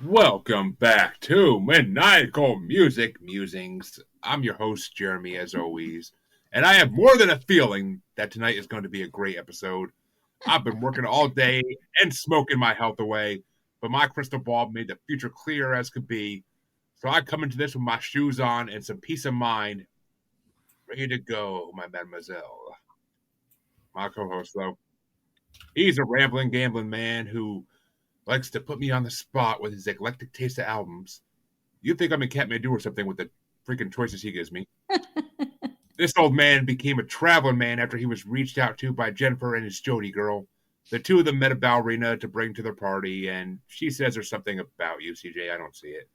Welcome back to Maniacal Music Musings. I'm your host, Jeremy, as always, and I have more than a feeling that tonight is going to be a great episode. I've been working all day and smoking my health away, but my crystal ball made the future clear as could be. So I come into this with my shoes on and some peace of mind, ready to go, my mademoiselle. My co-host, though, he's a rambling, gambling man who likes to put me on the spot with his eclectic taste of albums. You think I'm in Kathmandu or something with the freaking choices he gives me. This old man became a traveling man after he was reached out to by Jennifer and his Jody girl. The two of them met a ballerina to bring to their party, and she says there's something about you, CJ. I don't see it.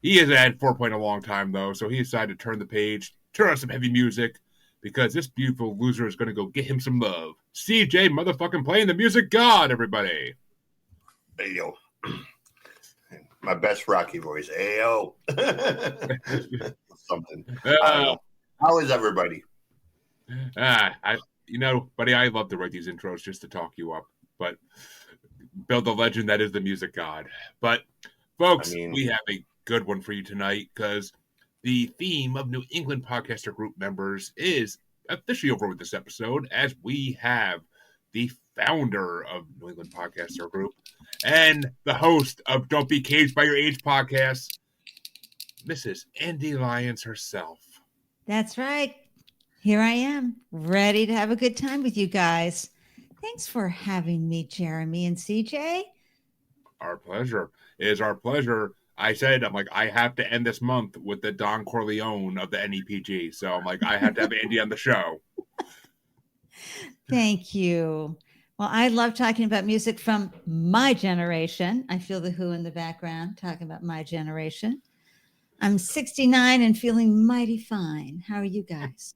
He has had foreplay in a long time, though, so he decided to turn the page, turn on some heavy music, because this beautiful loser is going to go get him some love. CJ motherfucking playing the music god, everybody. Hey, yo. My best Rocky voice. Hey, yo. Something. How is everybody? Buddy, I love to write these intros just to talk you up, but build the legend that is the music god. But, folks, we have a good one for you tonight because the theme of New England Podcaster Group members is officially over with this episode, as we have the founder of New England Podcaster Group and the host of Don't Be Caged by Your Age podcast, Mrs. Ande Lyons herself. That's right. Here I am, ready to have a good time with you guys. Thanks for having me, Jeremy and CJ. Our pleasure. It is our pleasure. I said, I have to end this month with the Don Corleone of the NEPG. So I have to have Andy on the show. Thank you. Well, I love talking about music from my generation. I feel the Who in the background talking about my generation. I'm 69 and feeling mighty fine. How are you guys?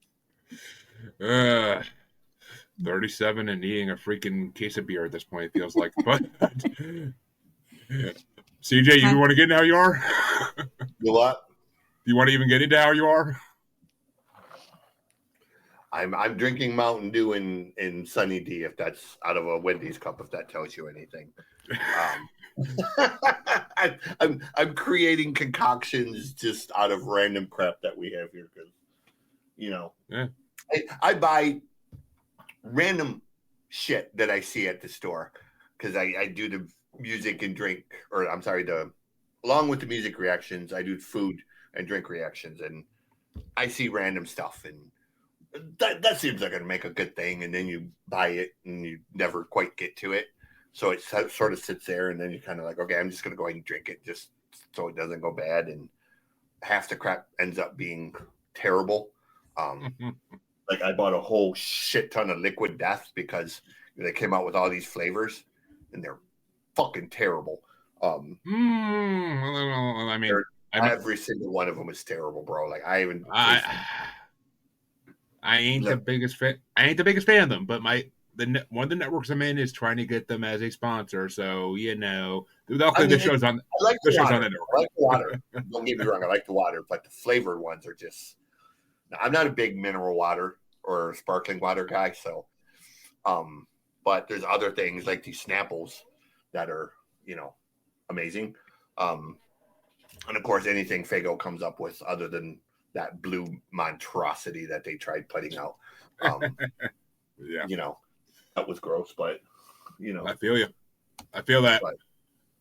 37 and eating a freaking case of beer at this point, it feels like. But CJ, you want to get into how you are? You what? Do you want to even get into how you are? I'm drinking Mountain Dew in Sunny D, if that's out of a Wendy's cup, if that tells you anything. I'm creating concoctions just out of random crap that we have here because, I buy random shit that I see at the store because I do the music and drink, or I'm sorry, along with the music reactions, I do food and drink reactions, and I see random stuff and that seems like it'd make a good thing, and then you buy it and you never quite get to it, so it sort of sits there, and then you're kind of like, okay, I'm just gonna go ahead and drink it just so it doesn't go bad, and half the crap ends up being terrible. Like I bought a whole shit ton of Liquid Death because they came out with all these flavors, and they're fucking terrible. Every single one of them is terrible, bro. Like I ain't the biggest fan. I ain't the biggest fan of them, but one of the networks I'm in is trying to get them as a sponsor. So the show's on. I like the water. I like the water. Don't get me wrong. I like the water, but the flavored ones are just. I'm not a big mineral water or sparkling water guy, so. But there's other things like these Snapples that are, amazing. And of course, anything Faygo comes up with, other than that blue monstrosity that they tried putting out. Yeah. That was gross, but I feel you. I feel that. But,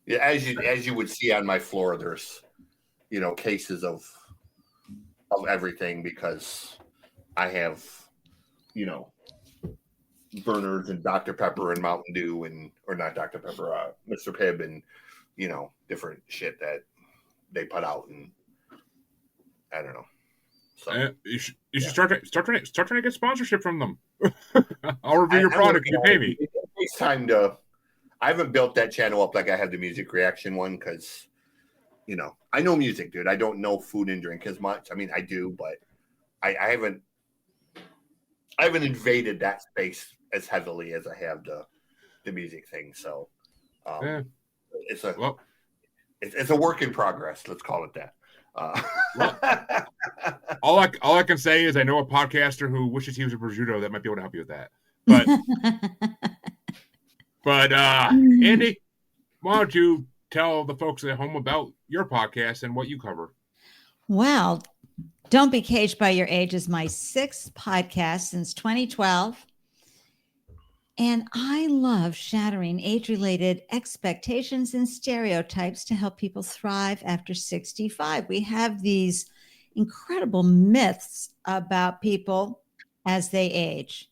yeah, as you would see on my floor, there's cases of everything because I have Bernard's and Dr. Pepper and Mountain Dew or not Dr. Pepper, Mr. Pibb and different shit that they put out, and I don't know. So, you should start trying to get sponsorship from them. I'll review your product and you pay me. It's time to. I haven't built that channel up like I have the music reaction one because, I know music, dude. I don't know food and drink as much. I mean, I do, but I haven't invaded that space as heavily as I have the music thing. So, it's a work in progress. Let's call it that. All I can say is I know a podcaster who wishes he was a prosciutto that might be able to help you with that. But Andy, why don't you tell the folks at home about your podcast and what you cover. Well, Don't Be Caged by Your Age is my 6th podcast since 2012. And I love shattering age-related expectations and stereotypes to help people thrive after 65. We have these incredible myths about people as they age,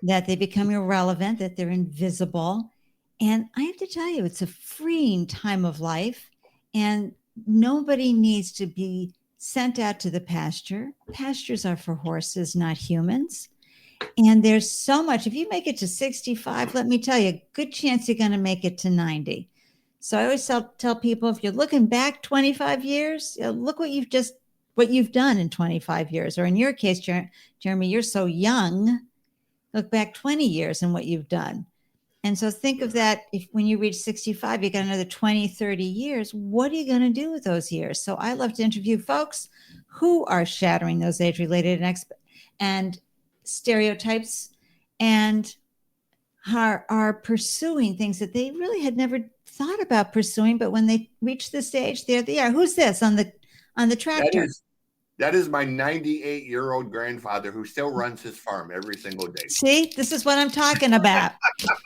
that they become irrelevant, that they're invisible. And I have to tell you, it's a freeing time of life, and nobody needs to be sent out to the pasture. Pastures are for horses, not humans. And there's so much. If you make it to 65, let me tell you, good chance you're going to make it to 90. So I always tell people, if you're looking back 25 years, look what you've done in 25 years. Or in your case, Jeremy, you're so young. Look back 20 years and what you've done. And so think of that. If when you reach 65, you got another 20, 30 years. What are you going to do with those years? So I love to interview folks who are shattering those age-related and stereotypes and are pursuing things that they really had never thought about pursuing. But when they reach this age, there they are. Who's this on the tractor? That is my 98-year-old grandfather who still runs his farm every single day. See, this is what I'm talking about.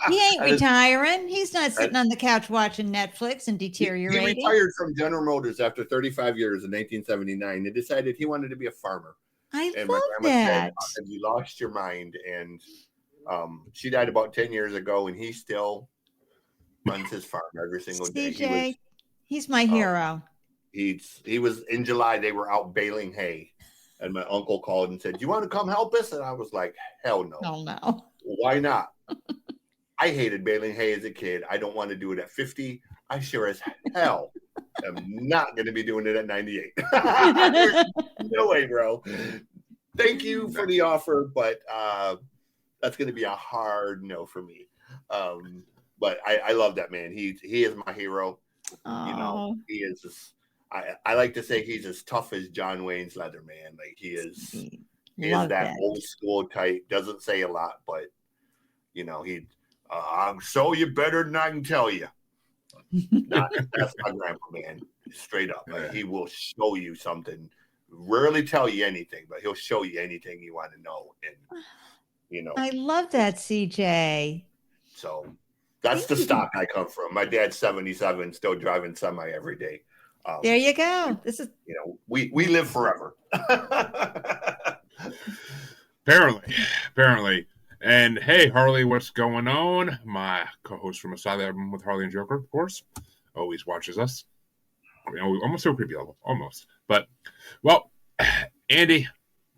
He ain't retiring. He's not sitting on the couch watching Netflix and deteriorating. He retired from General Motors after 35 years in 1979. He decided he wanted to be a farmer. I and love my grandma that. said, "You lost your mind." And she died about 10 years ago, and he still runs his farm every single day. CJ, he's my hero. He was in July. They were out baling hay, and my uncle called and said, "Do you want to come help us?" And I was like, "Hell no! Oh no! Why not?" I hated baling hay as a kid. I don't want to do it at 50. I sure as hell am not going to be doing it at 98. No way, bro. Thank you for the offer, but that's going to be a hard no for me. But I love that man. He is my hero. Oh. You know, he is just. I like to say he's as tough as John Wayne's leather, man. Like he is. He is that old school type. Doesn't say a lot, but you know I'm so you better than I can tell you. That's my grandpa, man. Straight up, like, he will show you something. Rarely tell you anything, but he'll show you anything you want to know. And I love that, CJ. So that's the stock I come from. My dad's 77, still driving semi every day. There you go. This is we live forever. Apparently. And hey, Harley, what's going on? My co-host from Asylum with Harley and Joker, of course, always watches us. Almost to a creepy level, almost. But well, Andy,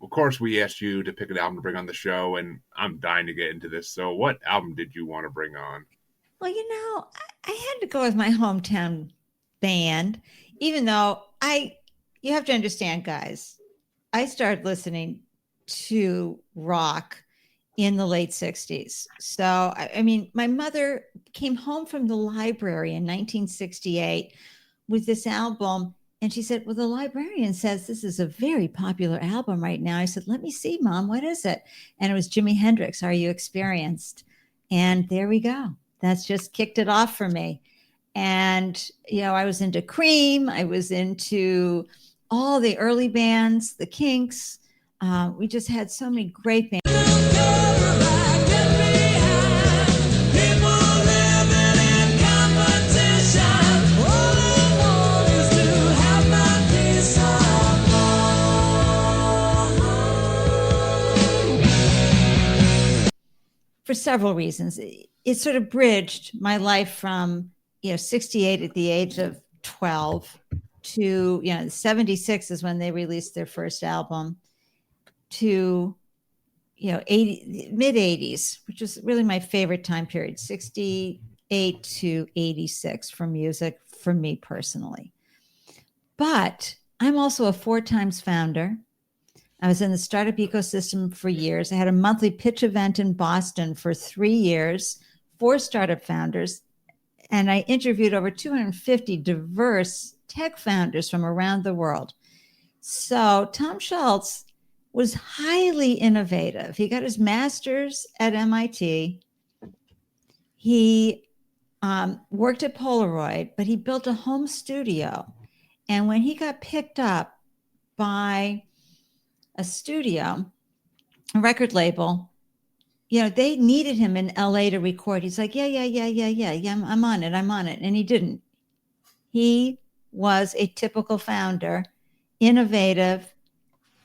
of course, we asked you to pick an album to bring on the show, and I'm dying to get into this. So, what album did you want to bring on? Well, I had to go with my hometown band, even though you have to understand, guys, I started listening to rock in the late 60s. So, I mean, my mother came home from the library in 1968 with this album, and she said, well, the librarian says this is a very popular album right now. I said, let me see, Mom, what is it? And it was Jimi Hendrix, Are You Experienced? And there we go. That's just kicked it off for me. And, I was into Cream. I was into all the early bands, the Kinks. We just had so many great bands. For several reasons. It sort of bridged my life from 68 at the age of 12 to 76 is when they released their first album, to mid 80s, which was really my favorite time period, 68 to 86 for music for me personally. But I'm also a 4 times founder. I was in the startup ecosystem for years. I had a monthly pitch event in Boston for 3 years, 4 startup founders, and I interviewed over 250 diverse tech founders from around the world. So Tom Schultz was highly innovative. He got his master's at MIT. He worked at Polaroid, but he built a home studio. And when he got picked up by a studio, a record label, they needed him in LA to record. He's like, yeah, I'm on it. And he didn't. He was a typical founder, innovative,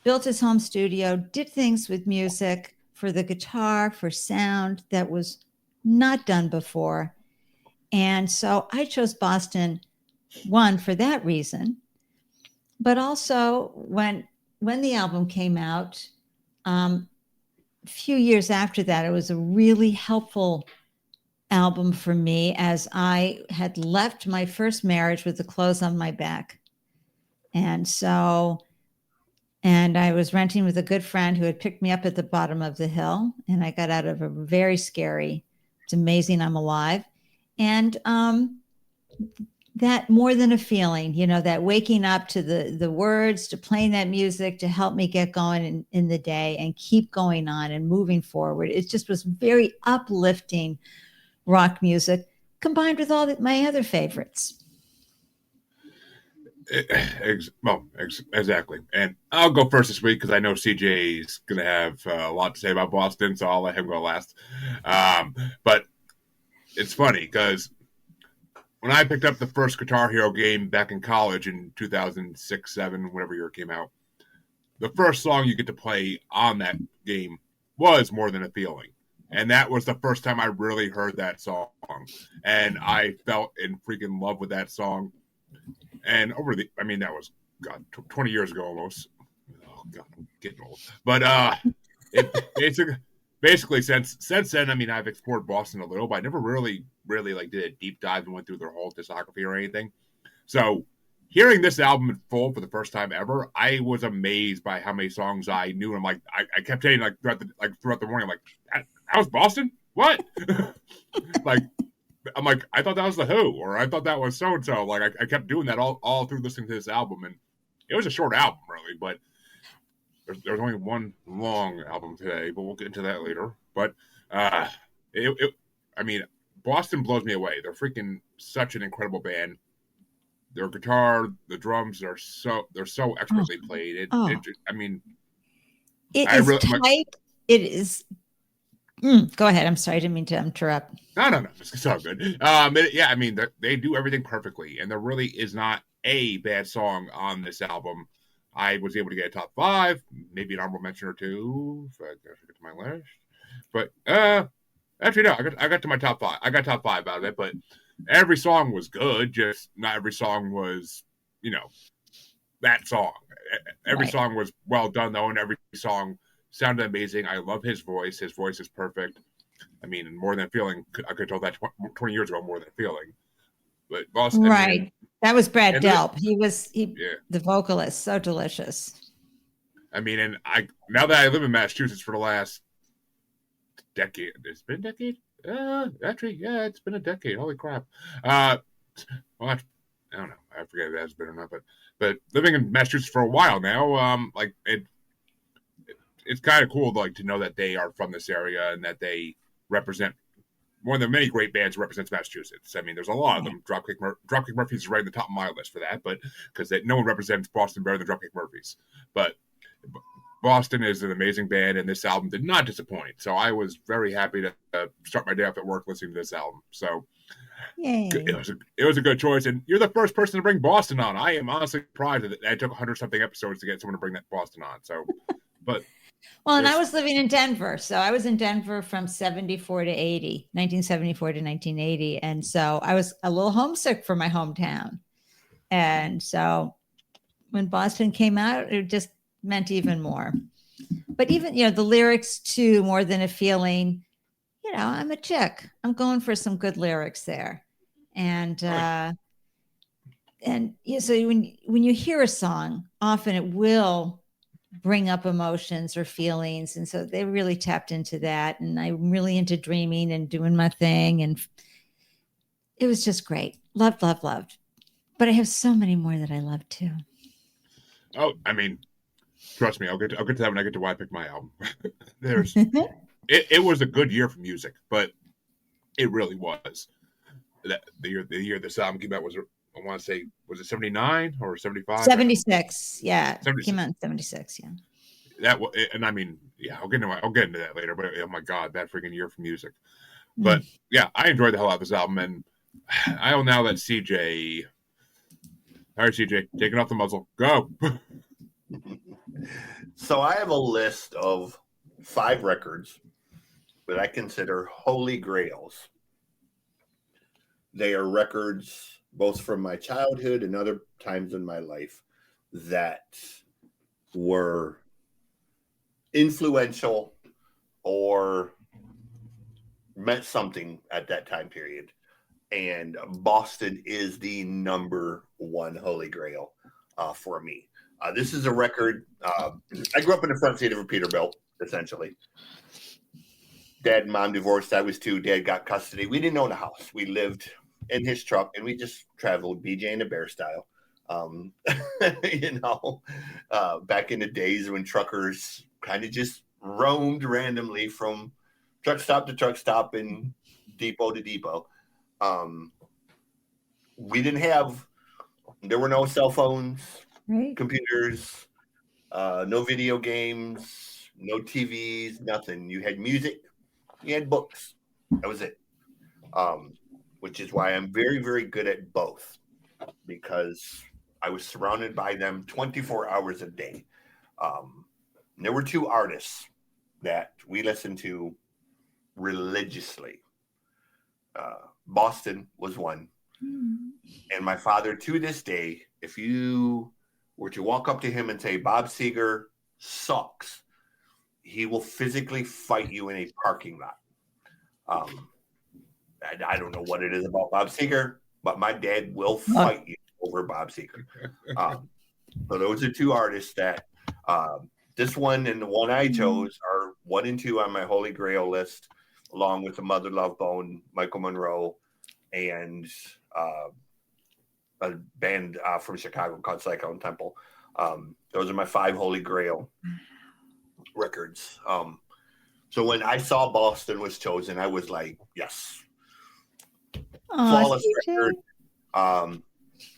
built his home studio, did things with music for the guitar, for sound that was not done before. And so I chose Boston, one, for that reason, but also when the album came out, a few years after that, it was a really helpful album for me, as I had left my first marriage with the clothes on my back. And I was renting with a good friend who had picked me up at the bottom of the hill, and I got out of a very scary, it's amazing I'm alive. And that More Than a Feeling, that waking up to the words, to playing that music to help me get going in the day and keep going on and moving forward. It just was very uplifting rock music combined with all my other favorites. Exactly. And I'll go first this week because I know CJ's going to have a lot to say about Boston, so I'll let him go last. But it's funny because when I picked up the first Guitar Hero game back in college in 2006, 7, whatever year it came out, the first song you get to play on that game was More Than a Feeling. And that was the first time I really heard that song. And I fell in freaking love with that song. And that was, 20 years ago almost. Oh, God, I'm getting old. But basically since then, I've explored Boston a little, but I never really did a deep dive and went through their whole discography or anything. So hearing this album in full for the first time ever, I was amazed by how many songs I knew. And I kept saying throughout the morning, that was Boston? What? I thought that was The Who, or I thought that was so-and-so. I kept doing that all through listening to this album. And it was a short album, really, but there's only one long album today, but we'll get into that later. But Boston blows me away. They're freaking such an incredible band. Their guitar, the drums they're so expertly played. It is tight. It is. Go ahead. I'm sorry. I didn't mean to interrupt. No. It's all good. They do everything perfectly, and there really is not a bad song on this album. I was able to get a top 5, maybe an honorable mention or 2. If I get to my list, but actually no, I got to my top 5. I got top 5 out of it, but every song was good. Just not every song was, that song. Every song was well done though, and every song sounded amazing. I love his voice. His voice is perfect. More Than a Feeling, I could have told that 20 years ago, More Than a Feeling. But Boston, right. That was Brad Delp. The vocalist, so delicious. And now that I live in Massachusetts for the last decade, it's been a decade? Actually, yeah, it's been a decade. Holy crap. I don't know. I forget if it has been or not, but living in Massachusetts for a while now, it's kind of cool to know that they are from this area and that they represent one of the many great bands that represents Massachusetts. There's a lot of them. Dropkick Murphys is right at the top of my list for that, but because no one represents Boston better than Dropkick Murphys. But Boston is an amazing band, and this album did not disappoint. So I was very happy to start my day off at work listening to this album. So Yay. It was a good choice, and you're the first person to bring Boston on. I am honestly surprised that it took 100-something episodes to get someone to bring that Boston on. So, but well, and I was living in Denver, so I was in Denver from 1974 to 1980, and so I was a little homesick for my hometown, and so when Boston came out, it just meant even more. But even the lyrics to More Than a Feeling, I'm a chick. I'm going for some good lyrics there, and so when you hear a song, often it will bring up emotions or feelings, and so they really tapped into that. And I'm really into dreaming and doing my thing, and it was just great. Loved. But I have so many more that I love too. Oh, trust me, I'll get to that when I get to why I picked my album. It was a good year for music, but it really was. the year this album came out was, I want to say, was it 79 or 75? 76. Yeah. 76. Came out in 76. Yeah. And I mean, yeah, I'll get into that later. But oh my God, that freaking year for music. But yeah, I enjoyed the hell out of this album, and I will now let CJ. All right, CJ, taking off the muzzle, go. So I have a list of 5 records that I consider holy grails. They are records both from my childhood and other times in my life that were influential or meant something at that time period. And Boston is the number 1 holy grail for me. This is a record. I grew up in the front seat of a Peterbilt, essentially. Dad and mom divorced. I was 2. Dad got custody. We didn't own a house. We lived in his truck, and we just traveled BJ and the Bear style. Back in the days when truckers kind of just roamed randomly from truck stop to truck stop and depot to depot. There were no cell phones, computers, no video games, no TVs, nothing. You had music, you had books. That was it. Which is why I'm very, very good at both, because I was surrounded by them 24 hours a day. There were 2 artists that we listened to religiously. Boston was one. And my father, to this day, if you were to walk up to him and say, Bob Seger sucks, he will physically fight you in a parking lot. I don't know what it is about Bob Seger, but my dad will fight you over Bob Seger. So those are 2 artists that this one and the one I chose are 1 and 2 on my Holy Grail list, along with the Mother Love Bone, Michael Monroe, and a band from Chicago called Psycho and Temple. Those are my 5 Holy Grail records. So when I saw Boston was chosen, I was like, yes. Flawless record.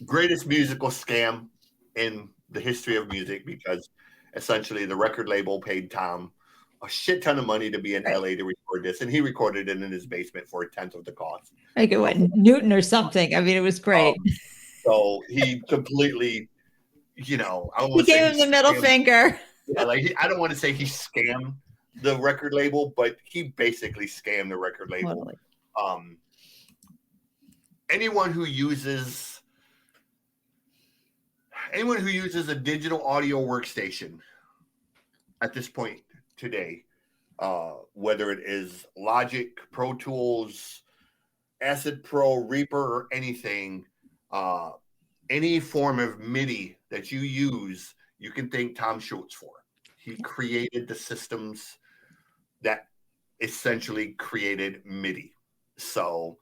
Greatest musical scam in the history of music, because essentially the record label paid Tom a shit ton of money to be in LA to record this, and he recorded it in his basement for 1/10 of the cost. Like it went Newton or something. I mean, it was great. So he completely, he gave him the middle finger. Yeah, I don't want to say he scammed the record label, but he basically scammed the record label. Totally. Anyone who uses a digital audio workstation at this point today, whether it is Logic, Pro Tools, Acid Pro, Reaper, or anything, any form of MIDI that you use, you can thank Tom Schultz for. He created the systems that essentially created MIDI. So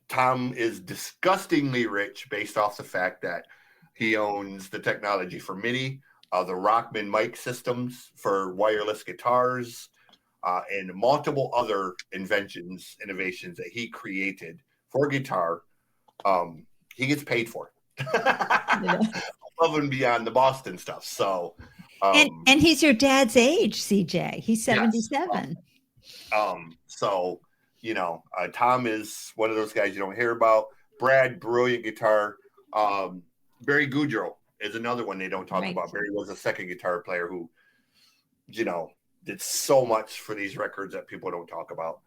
Tom is disgustingly rich based off the fact that he owns the technology for MIDI, the Rockman mic systems for wireless guitars, and multiple other innovations that he created for guitar. He gets paid for above and beyond the Boston stuff. So, and he's your dad's age, CJ. He's 77. So, Tom is one of those guys you don't hear about. Brad, brilliant guitar. Barry Goudreau is another one they don't talk about. Barry was a second guitar player who, did so much for these records that people don't talk about.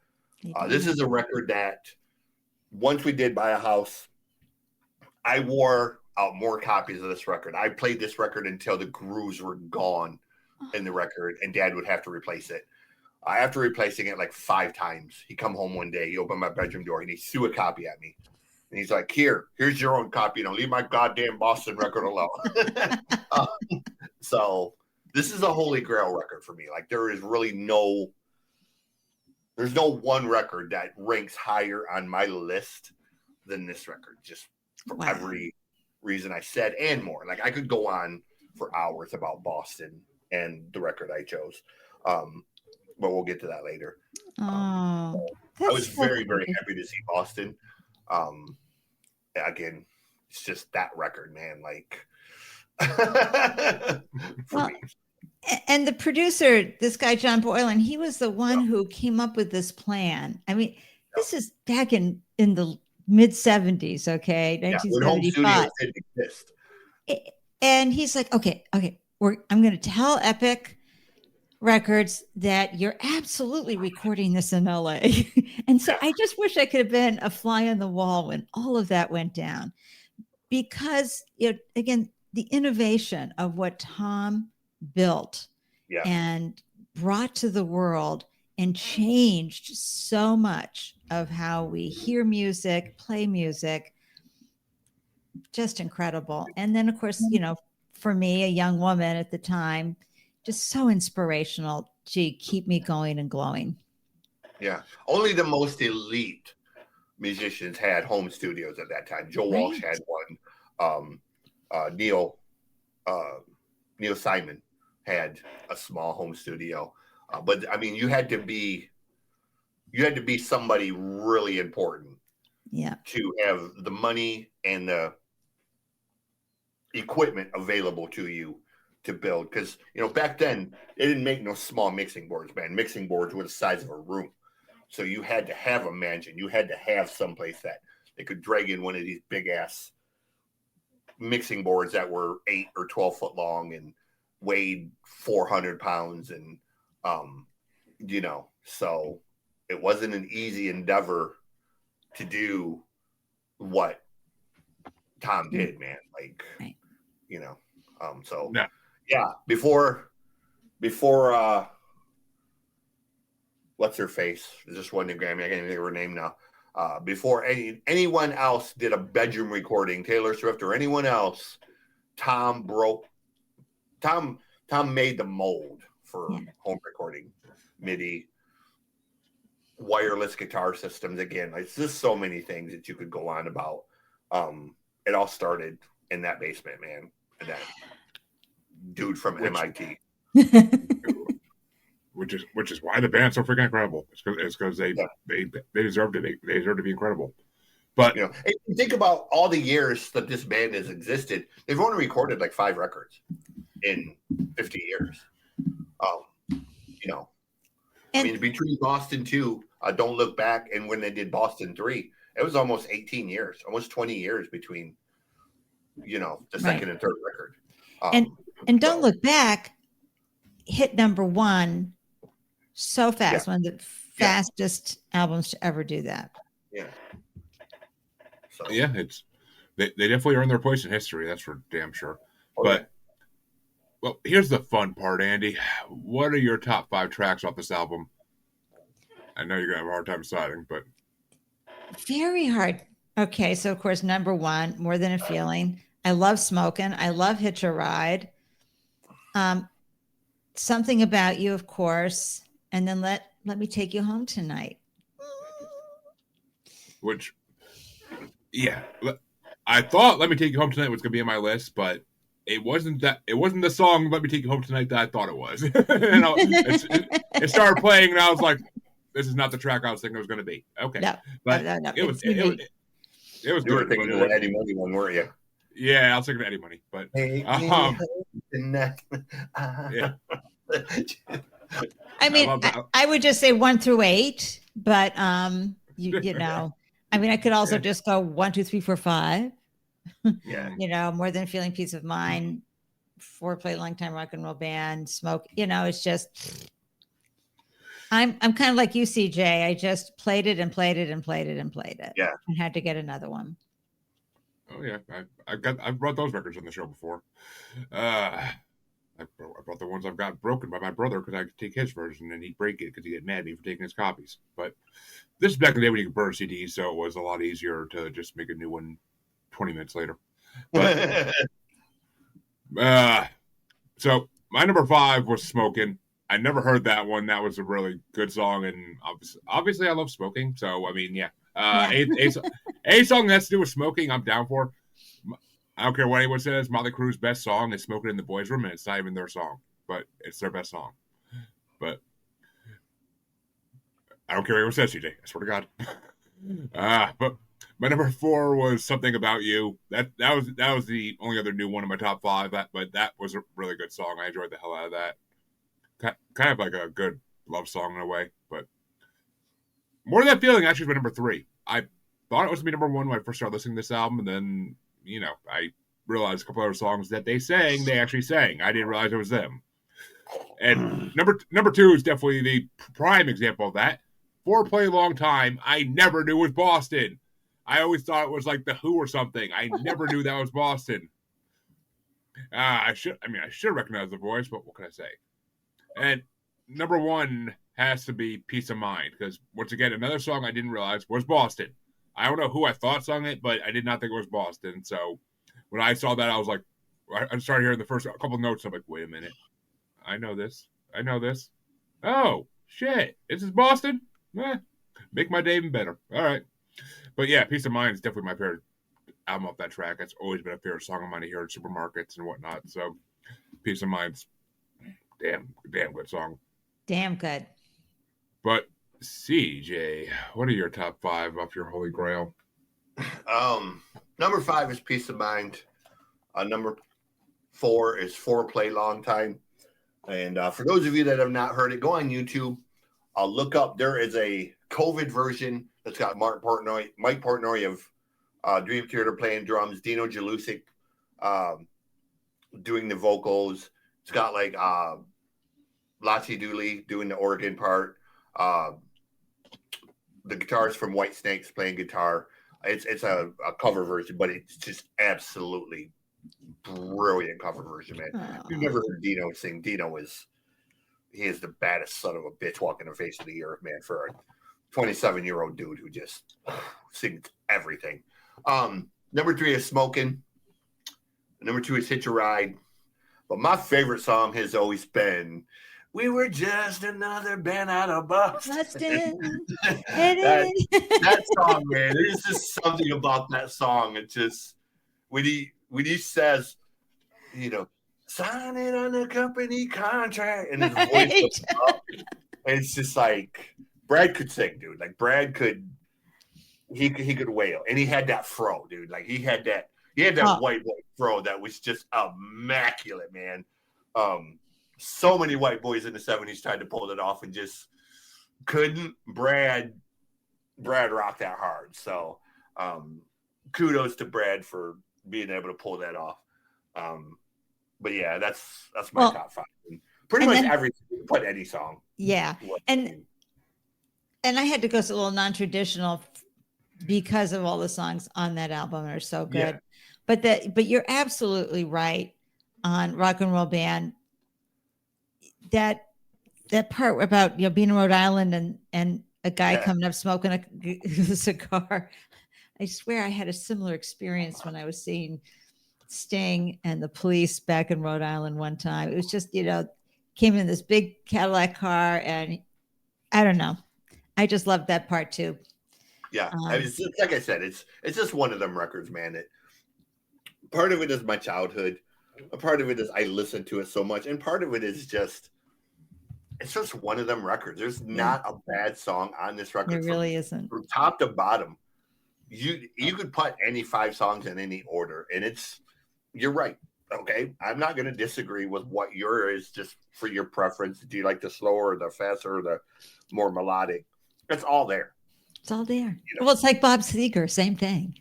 This is a record that once we did buy a house, I wore out more copies of this record. I played this record until the grooves were gone in the record, and Dad would have to replace it. After replacing it like 5 times, he come home one day, he opened my bedroom door, and he threw a copy at me. And he's like, here's your own copy. Leave my goddamn Boston record alone. So this is a holy grail record for me. Like, there is really there's no one record that ranks higher on my list than this record, just for every reason I said and more. Like, I could go on for hours about Boston and the record I chose. But we'll get to that later. I was very, very happy to see Boston. Again, it's just that record, man. Like, for me. And the producer, this guy John Boylan, he was the one who came up with this plan. I mean, this is back in the mid 70s, okay, 1975. Home studios didn't exist. And he's like, okay, I'm going to tell Epic Records that you're absolutely recording this in LA. And so I just wish I could have been a fly on the wall when all of that went down, because again, the innovation of what Tom built and brought to the world and changed so much of how we hear music, play music, just incredible. And then of course, for me, a young woman at the time, just so inspirational. Gee, keep me going and glowing. Yeah. Only the most elite musicians had home studios at that time. Joe Walsh had one. Neil Simon had a small home studio. But I mean, you had to be somebody really important to have the money and the equipment available to you to build, because back then they didn't make no small mixing boards, man. Mixing boards were the size of a room, so you had to have a mansion. You had to have someplace that they could drag in one of these big ass mixing boards that were 8 or 12 foot long and weighed 400 pounds, and so it wasn't an easy endeavor to do what Tom did, man. Like, so before what's her face? This wasn't a Grammy. I can't even think of her name now. Before anyone else did a bedroom recording, Taylor Swift or anyone else, Tom made the mold for home recording, MIDI, wireless guitar systems. Again, it's just so many things that you could go on about. It all started in that basement, man. And that dude from MIT. Which is why the band's so freaking incredible. It's because they deserve to be. They deserve to be incredible. But and think about all the years that this band has existed. They've only recorded like 5 records in 50 years. I mean, between Boston 2, Don't Look Back, and when they did Boston 3, it was almost 18 years, almost 20 years between, the second and third record. And Don't Look Back hit #1 so fast. One of the fastest albums to ever do that. Yeah. So. Yeah, they definitely earned their place in history. That's for damn sure. Well, here's the fun part, Andy. What are your top 5 tracks off this album? I know you're gonna have a hard time deciding, but very hard. Okay, so of course, #1, More Than a Feeling. I love Smokin'. I love Hitch a Ride. Something About You, of course, and then let Me Take You Home Tonight. Which, I thought Let Me Take You Home Tonight was gonna be on my list, but it wasn't the song Let Me Take You Home Tonight that I thought it was. It started playing, and I was like, this is not the track I was thinking it was going to be. Okay, no, but no. It was good. You were thinking of Eddie Money one, weren't you? Yeah, I was thinking of Eddie Money, but I mean, I would just say 1 through 8, but you know, I mean, I could also just go 1, 2, 3, 4, 5. Yeah. More Than a Feeling, Peace of Mind, Foreplay, Long Time Rock and Roll Band, Smoke. It's just. I'm kind of like you, CJ. I just played it and played it and played it and played it. Yeah. And had to get another one. Oh yeah, I've brought those records on the show before. I brought the ones I've got broken by my brother because I could take his version and he'd break it because he'd get mad at me for taking his copies. But this is back in the day when you could burn CDs, so it was a lot easier to just make a new one 20 minutes later. But, so my #5 was Smokin'. I never heard that one. That was a really good song, and obviously I love smoking. So I mean, a song that has to do with smoking, I'm down for. I don't care what anyone says. Motley Crue's best song is "Smoking in the Boys' Room," and it's not even their song, but it's their best song. But I don't care what says, CJ. I swear to God. But my number 4 was Something About You. That was the only other new one in my top 5. But that was a really good song. I enjoyed the hell out of that. Kind of like a good love song in a way. But More Than That Feeling actually was my number 3. I thought it was going to be number 1 when I first started listening to this album, and then I realized a couple other songs that they actually sang. I didn't realize it was them. And number 2 is definitely the prime example of that. Foreplay Long Time, I never knew was Boston. I always thought it was like The Who or something. I never knew that was Boston. I should recognize the voice, but what can I say? And number 1 has to be Peace of Mind, because once again, another song I didn't realize was Boston. I don't know who I thought sung it, but I did not think it was Boston. So when I saw that, I was like, I started hearing the first couple notes. I'm like, wait a minute. I know this. Oh, shit. This is Boston? Make my day even better. All right. But yeah, Peace of Mind is definitely my favorite album off that track. It's always been a favorite song of mine to hear in supermarkets and whatnot. So Peace of Mind's damn good song. Damn good. But CJ, what are your top 5 off your Holy Grail? Number 5 is Peace of Mind. Number 4 is Foreplay Long Time. And for those of you that have not heard it, go on YouTube. I'll look up. There is a COVID version that's got Mike Portnoy of Dream Theater playing drums, Dino Jalusic doing the vocals. It's got like Lottie Dooley doing the organ part. The guitarist from White Snakes playing guitar. It's a cover version, but it's just absolutely brilliant cover version, man. If you've never heard Dino sing, he is the baddest son of a bitch walking the face of the earth, man, for a 27-year-old dude who just sings everything. Number 3 is Smoking. Number 2 is Hitch a Ride. But my favorite song has always been We Were Just Another Band Out of Boston. that song, man, there's just something about that song. It just when he says, sign it on the company contract, and his voice goes up. And it's just like Brad could sing, dude. Like Brad could, he could wail, and he had that fro, dude. Like he had that white boy fro that was just immaculate, man. So many white boys in the 70s tried to pull it off and just couldn't. Brad rocked that hard. So kudos to Brad for being able to pull that off. But yeah, that's my top 5. Pretty much everything. Put any song. Yeah. And I had to go a little non-traditional because of all the songs on that album are so good. Yeah. But you're absolutely right on Rock and Roll Band. That part about being in Rhode Island and a guy coming up smoking a cigar. I swear I had a similar experience when I was seeing Sting and the Police back in Rhode Island one time. It was just, came in this big Cadillac car, and I don't know. I just loved that part too. Yeah. Like I said, it's just one of them records, man. Part of it is my childhood. A part of it is I listened to it so much. And part of it is it's just one of them records. There's not a bad song on this record. There really isn't. From top to bottom. You could put any 5 songs in any order, and you're right. Okay. I'm not going to disagree with what yours is, just for your preference. Do you like the slower or the faster or the more melodic? It's all there. It's all there. Well, it's like Bob Seger, same thing.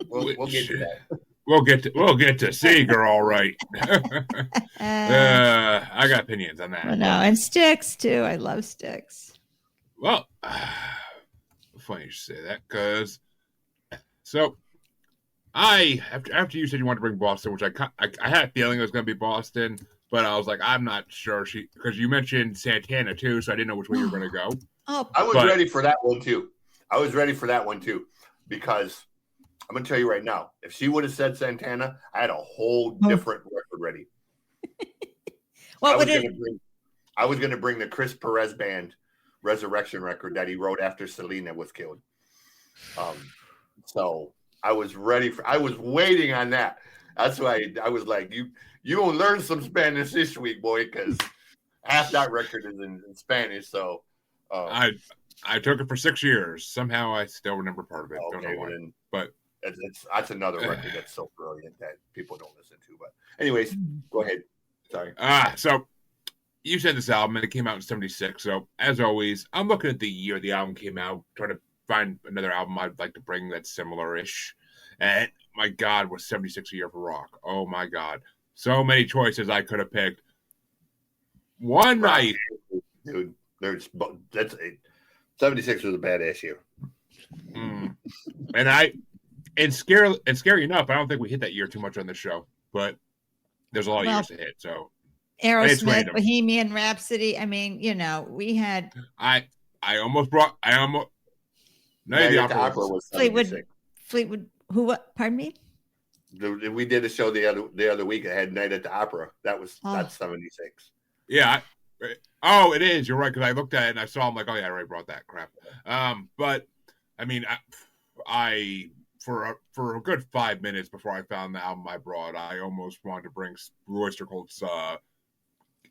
We'll get to that. We'll get to Seger, all right. I got opinions on that. Well, no, and Styx too. I love Styx. Well, funny you say that, because after you said you wanted to bring Boston, which I had a feeling it was going to be Boston, but I was like, I'm not sure because you mentioned Santana too, so I didn't know which way you were going to go. I was ready for that one too, because I'm going to tell you right now, if she would have said Santana, I had a whole different record ready. I was going to bring the Chris Perez Band Resurrection record that he wrote after Selena was killed. So I was waiting on that. That's why I was like, you gonna learn some Spanish this week, boy, because half that record is in Spanish. So I took it for 6 years. Somehow I still remember part of it. Don't know why. But that's another record that's so brilliant that people don't listen to. But anyways, go ahead. Sorry. So you said this album, and it came out in 76. So as always, I'm looking at the year the album came out, trying to find another album I'd like to bring that's similar-ish. And my God, was 76 a year for rock. Oh my God. So many choices I could have picked. One Rock, night. dude, 76 was a bad issue. And scary enough, I don't think we hit that year too much on the show, but there's a lot of years to hit. So Aerosmith, Bohemian Rhapsody. I mean, we had. I almost brought. Night of the Opera was 76. Fleetwood. Who? What? Pardon me. We did a show the other week. I had Night at the Opera. That's 76. Yeah. It is. You're right, because I looked at it and I saw. I'm like, oh yeah, I already brought that crap. But I mean, I for a good 5 minutes before I found the album I brought, I almost wanted to bring Royster Colt's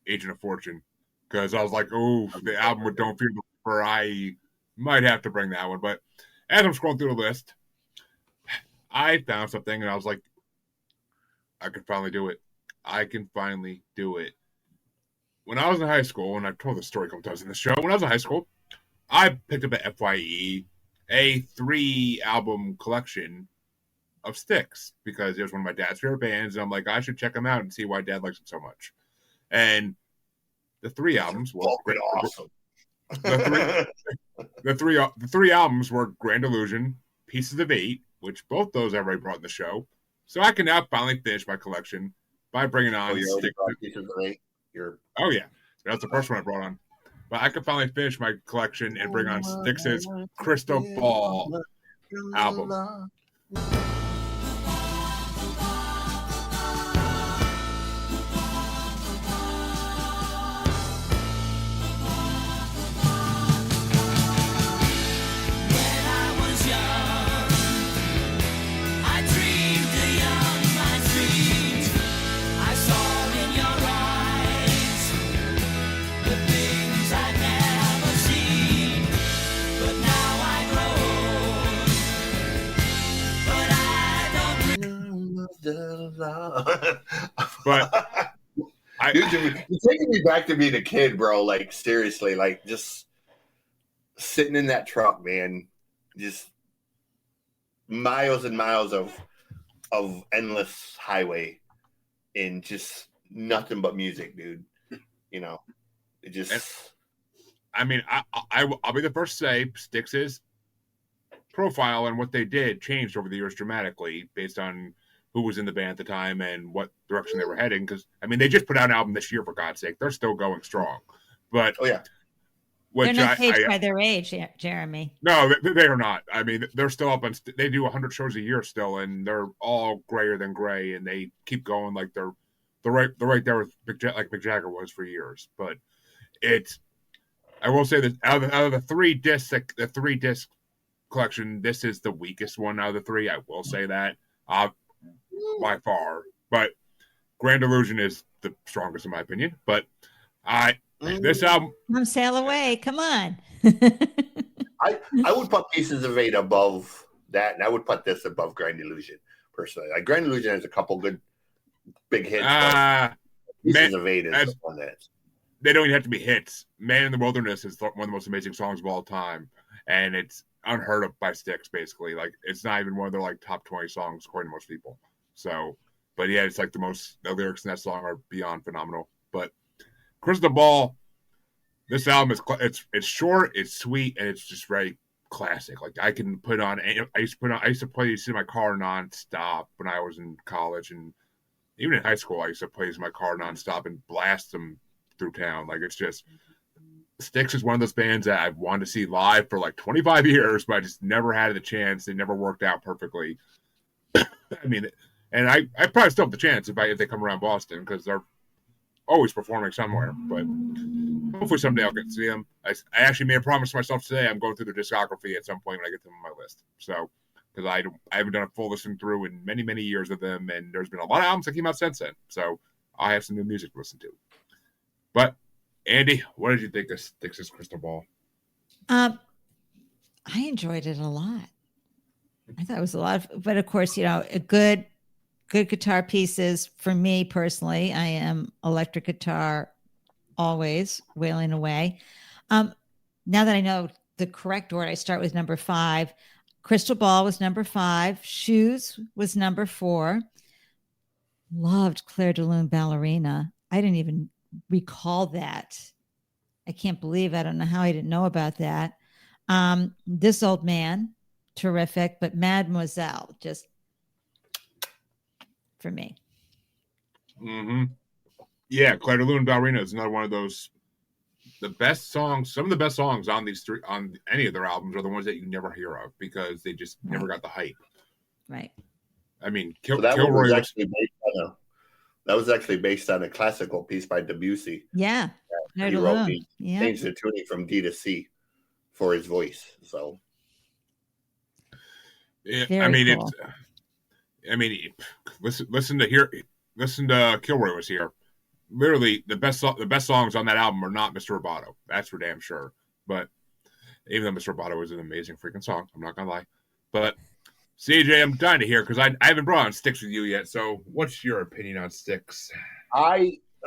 Agent of Fortune, because I was like, oh, the album with Don't Fear the Reaper, I might have to bring that one. But as I'm scrolling through the list, I found something and I was like, I can finally do it. When I was in high school, and I've told this story a couple times in the show, when I was in high school, I picked up at FYE a 3-album collection of Styx, because it was one of my dad's favorite bands, and I'm like, I should check them out and see why Dad likes them so much. And the 3 albums were awesome. The three albums were Grand Illusion, Pieces of 8, which both those I already brought in the show. So I can now finally finish my collection by bringing on Pieces of 8? Oh yeah, that's the first one I brought on. But I can finally finish my collection and bring on Styx's Crystal Ball album. But dude, you're taking me back to being a kid, bro. Like seriously, like just sitting in that truck, man. Just miles and miles of endless highway and just nothing but music, dude. It just. I mean, I'll be the first to say Styx's profile and what they did changed over the years dramatically based on who was in the band at the time and what direction they were heading. Because, I mean, they just put out an album this year, for God's sake. They're still going strong. But they're not aged by their age, Jeremy. No, they are not. I mean, they're still up on. They do 100 shows a year still, and they're all grayer than gray, and they keep going like they're right there with Mick Jagger was for years. But I will say that out of the 3 discs, the 3 disc collection, this is the weakest one out of the 3. I will say that by far. But Grand Illusion is the strongest in my opinion. But this album, come sail away. Come on. I would put Pieces of 8 above that, and I would put this above Grand Illusion personally. Like Grand Illusion has a couple good big hits. Pieces of 8 is one that they don't even have to be hits. Man in the Wilderness is one of the most amazing songs of all time, and it's unheard of by Styx. Basically, like it's not even one of their like top 20 songs according to most people. So, but yeah, it's like the lyrics in that song are beyond phenomenal. But Crystal Ball, this album it's short, it's sweet, and it's just very classic. Like I can put on. I used to play these in my car nonstop when I was in college, and even in high school, I used to play these in my car nonstop and blast them through town. Like it's just Styx is one of those bands that I've wanted to see live for like 25 years, but I just never had the chance. They never worked out perfectly. I mean, and I probably still have the chance if they come around Boston, because they're always performing somewhere. But hopefully someday I'll get to see them. I actually made a promise to myself today. I'm going through their discography at some point when I get them on my list. So, because I haven't done a full listen through in many, many years of them, and there's been a lot of albums that came out since then. So I have some new music to listen to. But Andy, what did you think of Styx's Crystal Ball? I enjoyed it a lot. I thought it was a lot of, but of course, a good guitar pieces for me personally. I am electric guitar always, wailing away. Now that I know the correct order, I start with number 5. Crystal Ball was number 5. Shoes was number 4. Loved Claire de Lune Ballerina. I didn't even recall that. I can't believe, I don't know how I didn't know about that. This Old Man, terrific, but Mademoiselle, just for me. Mm-hmm. Yeah, Claire de Lune Ballerina is another one of those. The best songs, some of the best songs on any of their albums are the ones that you never hear of because they just never got the hype. Right. I mean, that was actually based on a classical piece by Debussy. Yeah. He wrote. He changed the tuning from D to C for his voice. So, yeah, cool. Listen to Kilroy was here. Literally, the best songs on that album are not Mr. Roboto. That's for damn sure. But even though Mr. Roboto is an amazing freaking song, I'm not gonna lie. But CJ, I'm dying to hear because I haven't brought on Styx with you yet. So, what's your opinion on Styx?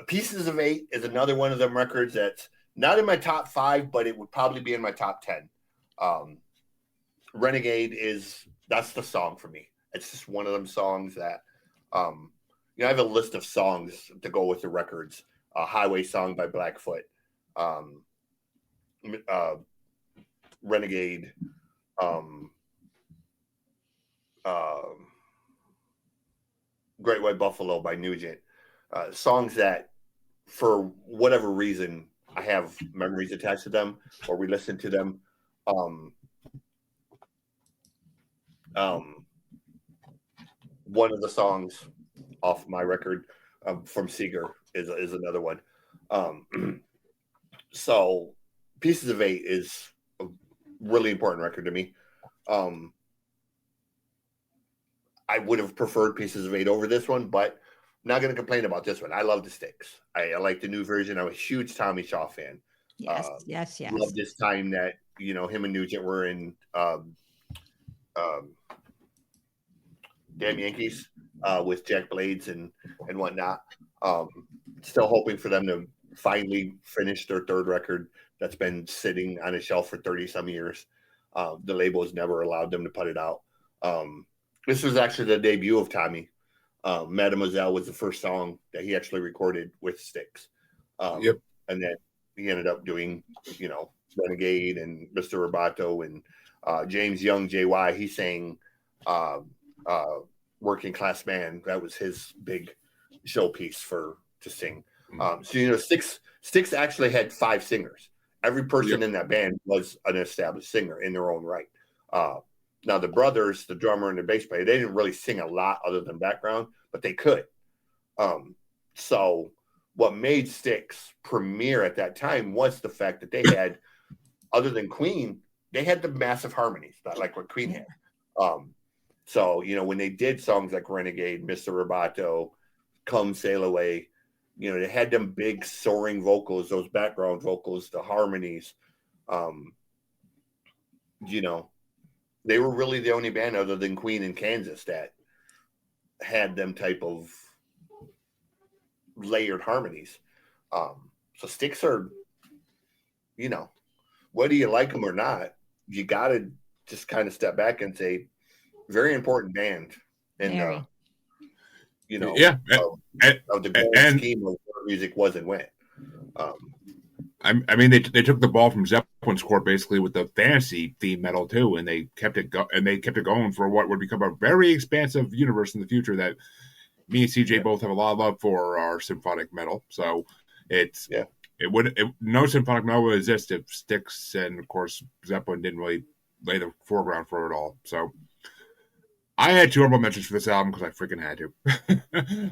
Pieces of 8 is another one of them records that's not in my top 5, but it would probably be in my top 10. Renegade that's the song for me. It's just one of them songs that, I have a list of songs to go with the records. Highway Song by Blackfoot, Renegade, Great White Buffalo by Nugent. Songs that, for whatever reason, I have memories attached to them, or we listen to them. One of the songs off my record from Seger is another one. So Pieces of 8 is a really important record to me. I would have preferred Pieces of 8 over this one, but I'm not going to complain about this one. I love the Styx. I like the new version. I'm a huge Tommy Shaw fan. Yes. Love this time that, him and Nugent were in Damn Yankees with Jack Blades and whatnot. Still hoping for them to finally finish their third record that's been sitting on a shelf for 30-some years. The label has never allowed them to put it out. This was actually the debut of Tommy. Mademoiselle was the first song that he actually recorded with Styx. And then he ended up doing, Renegade and Mr. Roboto and James Young, JY. He sang Working Class Man. That was his big showpiece to sing. Styx actually had 5 singers. Every person in that band was an established singer in their own right. Now, the brothers, the drummer and the bass player, they didn't really sing a lot other than background, but they could. So what made Styx premiere at that time was the fact that they had, other than Queen, they had the massive harmonies, not like what Queen had. So, when they did songs like Renegade, Mr. Roboto, Come Sail Away, they had them big soaring vocals, those background vocals, the harmonies. They were really the only band other than Queen in Kansas that had them type of layered harmonies. So Styx are, whether you like them or not, you got to just kind of step back and say, very important band. And, of the grand scheme of what music was and when. They took the ball from Zeppelin's court basically with the fantasy theme metal too, and they kept it going for what would become a very expansive universe in the future that me and CJ both have a lot of love for our symphonic metal. So no symphonic metal would exist if Styx and of course Zeppelin didn't really lay the foreground for it all. So I had 2 honorable mentions for this album because I freaking had to.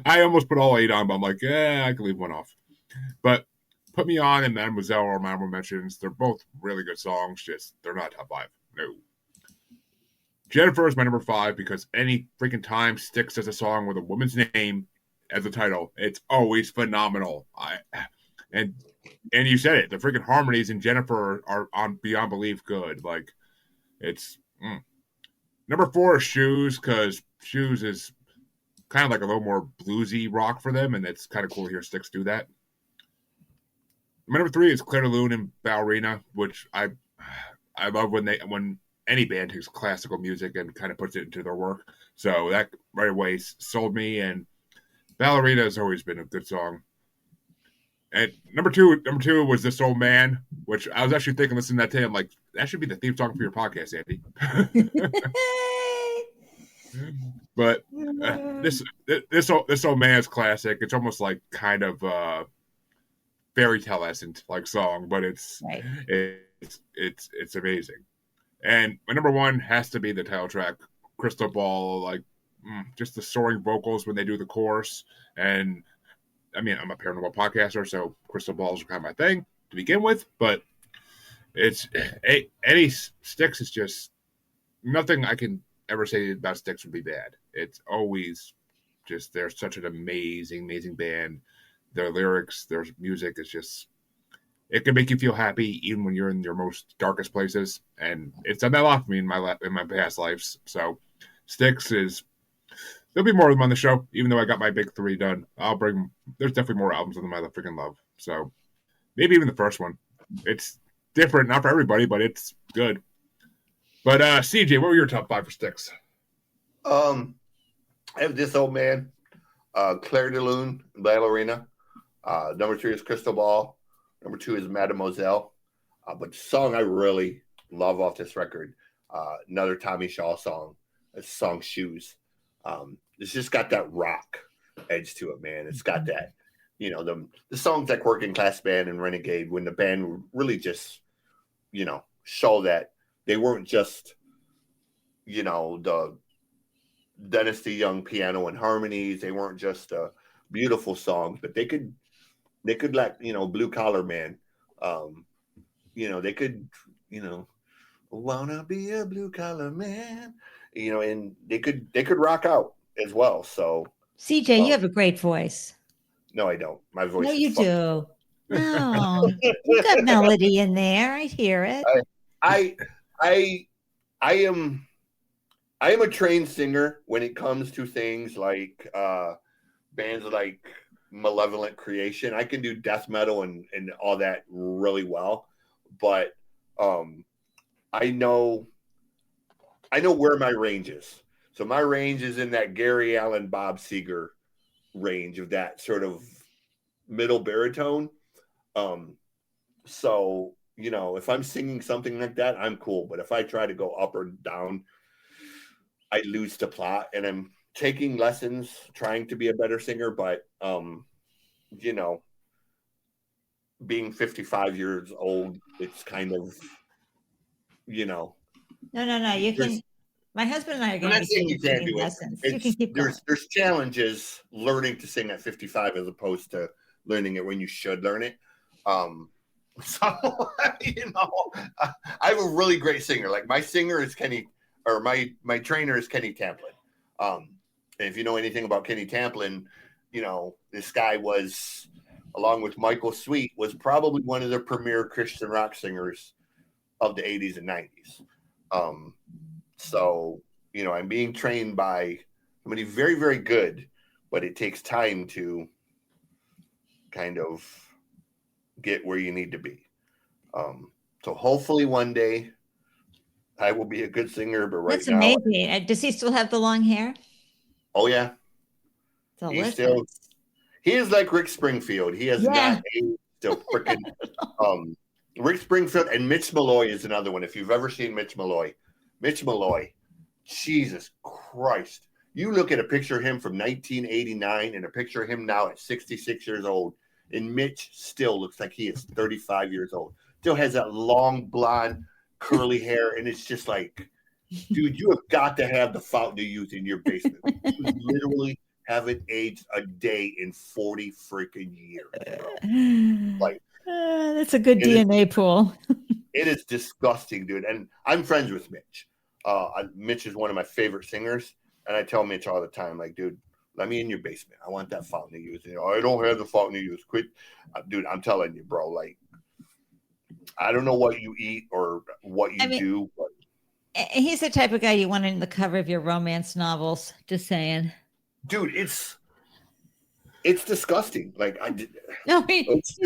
I almost put all 8 on, but I'm like, I can leave one off. But put me on and Mademoiselle or my honorable mentions. They're both really good songs, just they're not top 5. No. Jennifer is my number 5 because any freaking time Styx does a song with a woman's name as a title, it's always phenomenal. And And you said it. The freaking harmonies in Jennifer are on beyond belief good. Like, it's number 4 is Shoes, because Shoes is kind of like a little more bluesy rock for them, and it's kind of cool to hear Styx do that. Number 3 is Claire de Lune and Ballerina, which I love when any band takes classical music and kind of puts it into their work. So that right away sold me, and Ballerina has always been a good song. And number two was This Old Man, which I was actually thinking, listening to that today, I'm like, that should be the theme song for your podcast, Andy. But this old man's classic. It's almost like kind of fairy tale essence like song, but it's amazing. And my number 1 has to be the title track, Crystal Ball. Like, just the soaring vocals when they do the chorus. And I mean, I'm a paranormal podcaster, so crystal balls are kind of my thing to begin with. But it's any Styx is just nothing I can ever say about Styx would be bad. It's always just, they're such an amazing band. Their lyrics, their music is just, it can make you feel happy even when you're in your most darkest places. And it's done that a lot for me in my past lives. So Styx is, there'll be more of them on the show, even though I got my big 3 done. There's definitely more albums of them I freaking love. So maybe even the first one. It's different, not for everybody, but it's good. But CJ, what were your top 5 for Styx? I have This Old Man, Claire de Lune, Ballerina. Number 3 is Crystal Ball. Number 2 is Mademoiselle. But the song I really love off this record, another Tommy Shaw song, the song Shoes. It's just got that rock edge to it, man. It's got that, the songs like Working Class Band and Renegade, when the band really just, show that they weren't just, the Dennis the Young piano and harmonies. They weren't just beautiful songs, but they could like, Blue Collar Man. They could, wanna be a blue collar man, and they could rock out as well. So CJ, you have a great voice. No, I don't. My voice. No, you do. No, you got melody in there. I hear it. I am a trained singer when it comes to things like bands like Malevolent Creation. I can do death metal and all that really well, but I know where my range is. So my range is in that Gary Allen, Bob Seger range of that sort of middle baritone. So, if I'm singing something like that, I'm cool. But if I try to go up or down, I lose the plot. And I'm taking lessons, trying to be a better singer. But, being 55 years old, it's kind of, No. You can. My husband and I are going to be taking lessons. You can keep going. There's challenges learning to sing at 55 as opposed to learning it when you should learn it. So, I have a really great singer. Like my singer is Kenny, or my trainer is Kenny Tamplin. And if you know anything about Kenny Tamplin, this guy was, along with Michael Sweet, was probably one of the premier Christian rock singers of the 80s and 90s. So, I'm being trained by somebody very, very good, but it takes time to kind of get where you need to be. So hopefully one day I will be a good singer, but right now. That's amazing. Does he still have the long hair? Oh, yeah. He is like Rick Springfield. He has not aged still freaking. Rick Springfield and Mitch Malloy is another one. If you've ever seen Mitch Malloy, Jesus Christ. You look at a picture of him from 1989 and a picture of him now at 66 years old, and Mitch still looks like he is 35 years old. Still has that long, blonde, curly hair, and it's just like, dude, you have got to have the fountain of youth in your basement. You literally haven't aged a day in 40 freaking years. Like, that's a good DNA pool. It is disgusting, dude. And I'm friends with Mitch. Mitch is one of my favorite singers, and I tell Mitch all the time, like, dude, Let me in your basement. I want that fountain of youth. I don't have the fountain of youth. Quit, dude. I'm telling you, bro. Like, I don't know what you eat or what you do, but he's the type of guy you want in the cover of your romance novels. Just saying, dude. It's disgusting. Like it's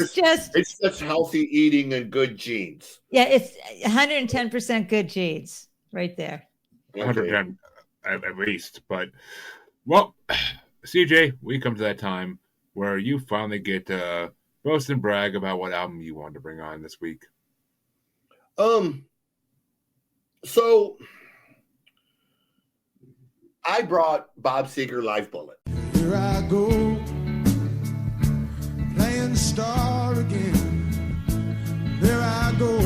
just healthy eating and good genes. Yeah, it's 110% good genes right there. 110 at least. But well, CJ, we come to that time where you finally get to boast and brag about what album you wanted to bring on this week. So I brought Bob Seger Live Bullet. Here I go, playing star again. There I go,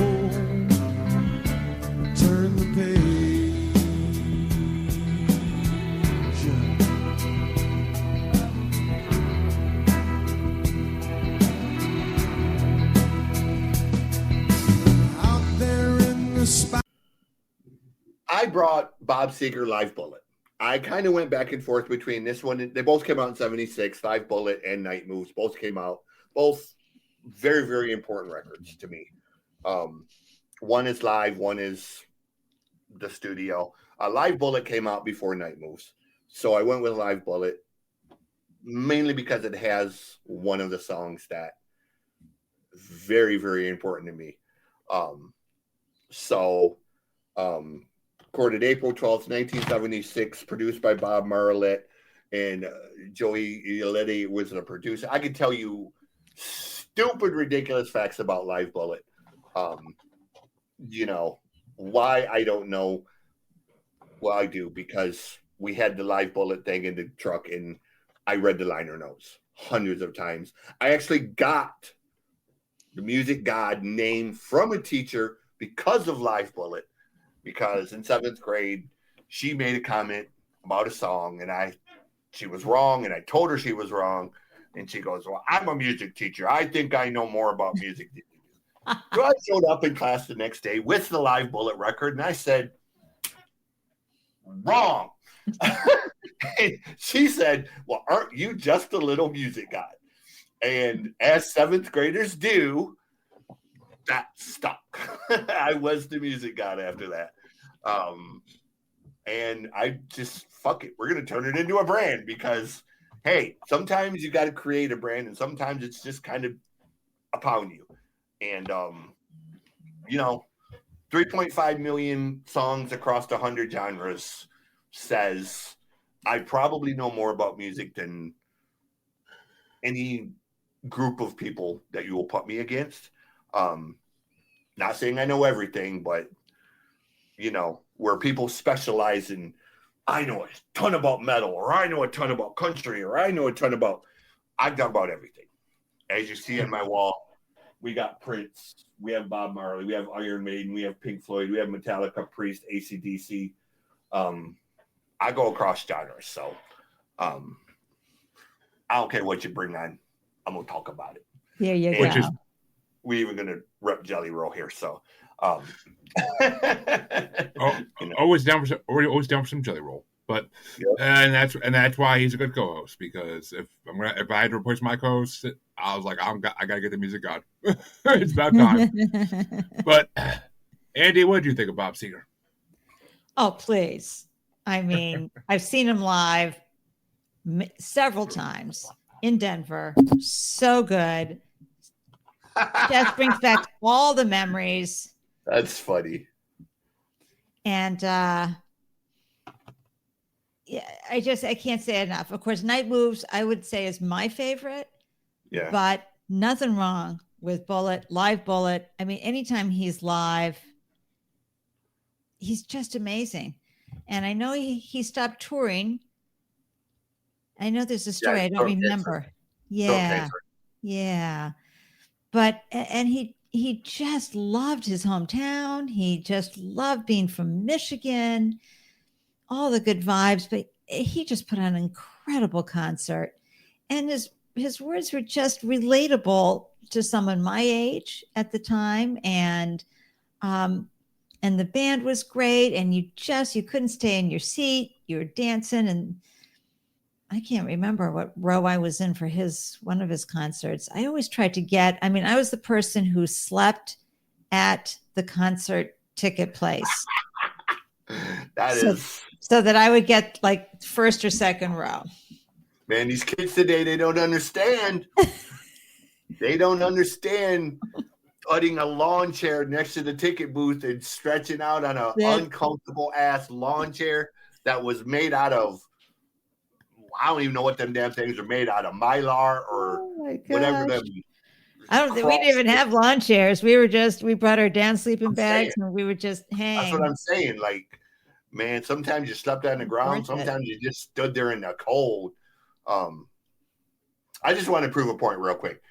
turn the page. Out there in the spot. I brought Bob Seger Live Bullet. I kind of went back and forth between this one. They both came out in 76, Live Bullet and Night Moves. Both came out. Both very, very important records to me. One is live, one is the studio. Live Bullet came out before Night Moves. So I went with Live Bullet mainly because it has one of the songs that very, very important to me. Recorded April 12th, 1976, produced by Bob Marlett, and Joey Ialetti was the producer. I could tell you stupid, ridiculous facts about Live Bullet. Why, I don't know. Well, I do, because we had the Live Bullet thing in the truck, and I read the liner notes hundreds of times. I actually got the Music God name from a teacher because of Live Bullet. Because in 7th grade, she made a comment about a song, and she was wrong, and I told her she was wrong, and she goes, "Well, I'm a music teacher. I think I know more about music than you do." So I showed up in class the next day with the Live Bullet record, and I said, "Wrong." And she said, "Well, aren't you just a little music guy?" And as 7th graders do, that stuck. I was the music god after that. And I just, fuck it. We're going to turn it into a brand because, hey, sometimes you got to create a brand and sometimes it's just kind of upon you. And, 3.5 million songs across 100 genres says I probably know more about music than any group of people that you will put me against. Not saying I know everything, but where people specialize in, I know a ton about metal, or I know a ton about country, or I know a ton about, I've done about everything. As you see on my wall, we got Prince, we have Bob Marley, we have Iron Maiden, we have Pink Floyd, we have Metallica, Priest, AC/DC. I go across genres, so I don't care what you bring on. I'm gonna talk about it. There you Which go. is, we even gonna rep Jelly Roll here, so always down for some Jelly Roll, but Yep. and that's why he's a good co-host, because if I had to replace my co-host, I was like, I gotta get the music god. It's about time. But Andy, what did you think of Bob Seger? Oh, please. I mean, I've seen him live several times in Denver. So good. Just brings back all the memories. That's funny. And yeah, I can't say enough. Of course, Night Moves, I would say, is my favorite. Yeah. But nothing wrong with Live Bullet. I mean, anytime he's live, he's just amazing. And I know he stopped touring. I know there's a story. I don't remember. Yeah. Yeah. But, and he just loved his hometown. He just loved being from Michigan, all the good vibes, but he just put on an incredible concert. And his words were just relatable to someone my age at the time. And the band was great. And you couldn't stay in your seat. You were dancing. And I can't remember what row I was in for one of his concerts. I always tried to get, I mean, I was the person who slept at the concert ticket place. That So- is, So that I would get like first or second row. man, these kids today, they don't understand. They don't understand putting a lawn chair next to the ticket booth and stretching out on an Yeah. uncomfortable ass lawn chair that was made out of, I don't even know what them damn things are made out of, mylar or Oh my whatever gosh. them. I don't think we didn't even have lawn chairs. We brought our down sleeping I'm bags saying. and we would just hang. That's what I'm saying. Like, man, sometimes you slept on the ground. Worth it. Sometimes you just stood there in the cold. I just want to prove a point real quick.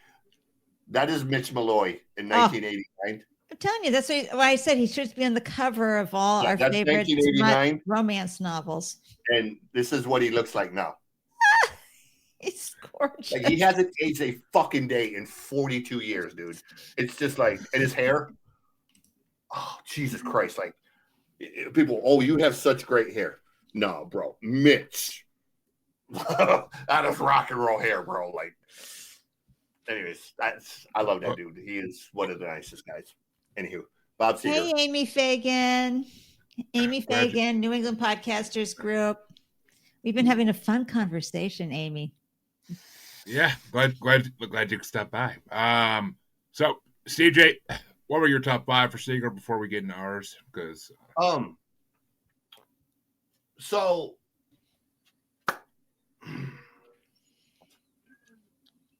That is Mitch Malloy in 1989. I'm telling you, that's why I said he should be on the cover of all Yeah, our that's favorite 1989. romance novels. And this is what he looks like now. It's gorgeous. Like, he hasn't aged a fucking day in 42 years, dude. It's just like, and his hair. Oh, Jesus Christ. Like, people, oh, you have such great hair. No, bro. Mitch. That is rock and roll hair, bro. Like, anyways, I love that dude. He is one of the nicest guys. Anywho, Bob Seger. Hey, Amy Fagan. Amy Glad you- Fagan, New England Podcasters Group. We've been having a fun conversation, Amy. Yeah, glad you could stop by. So CJ, what were your top 5 for Seger before we get into ours? Because So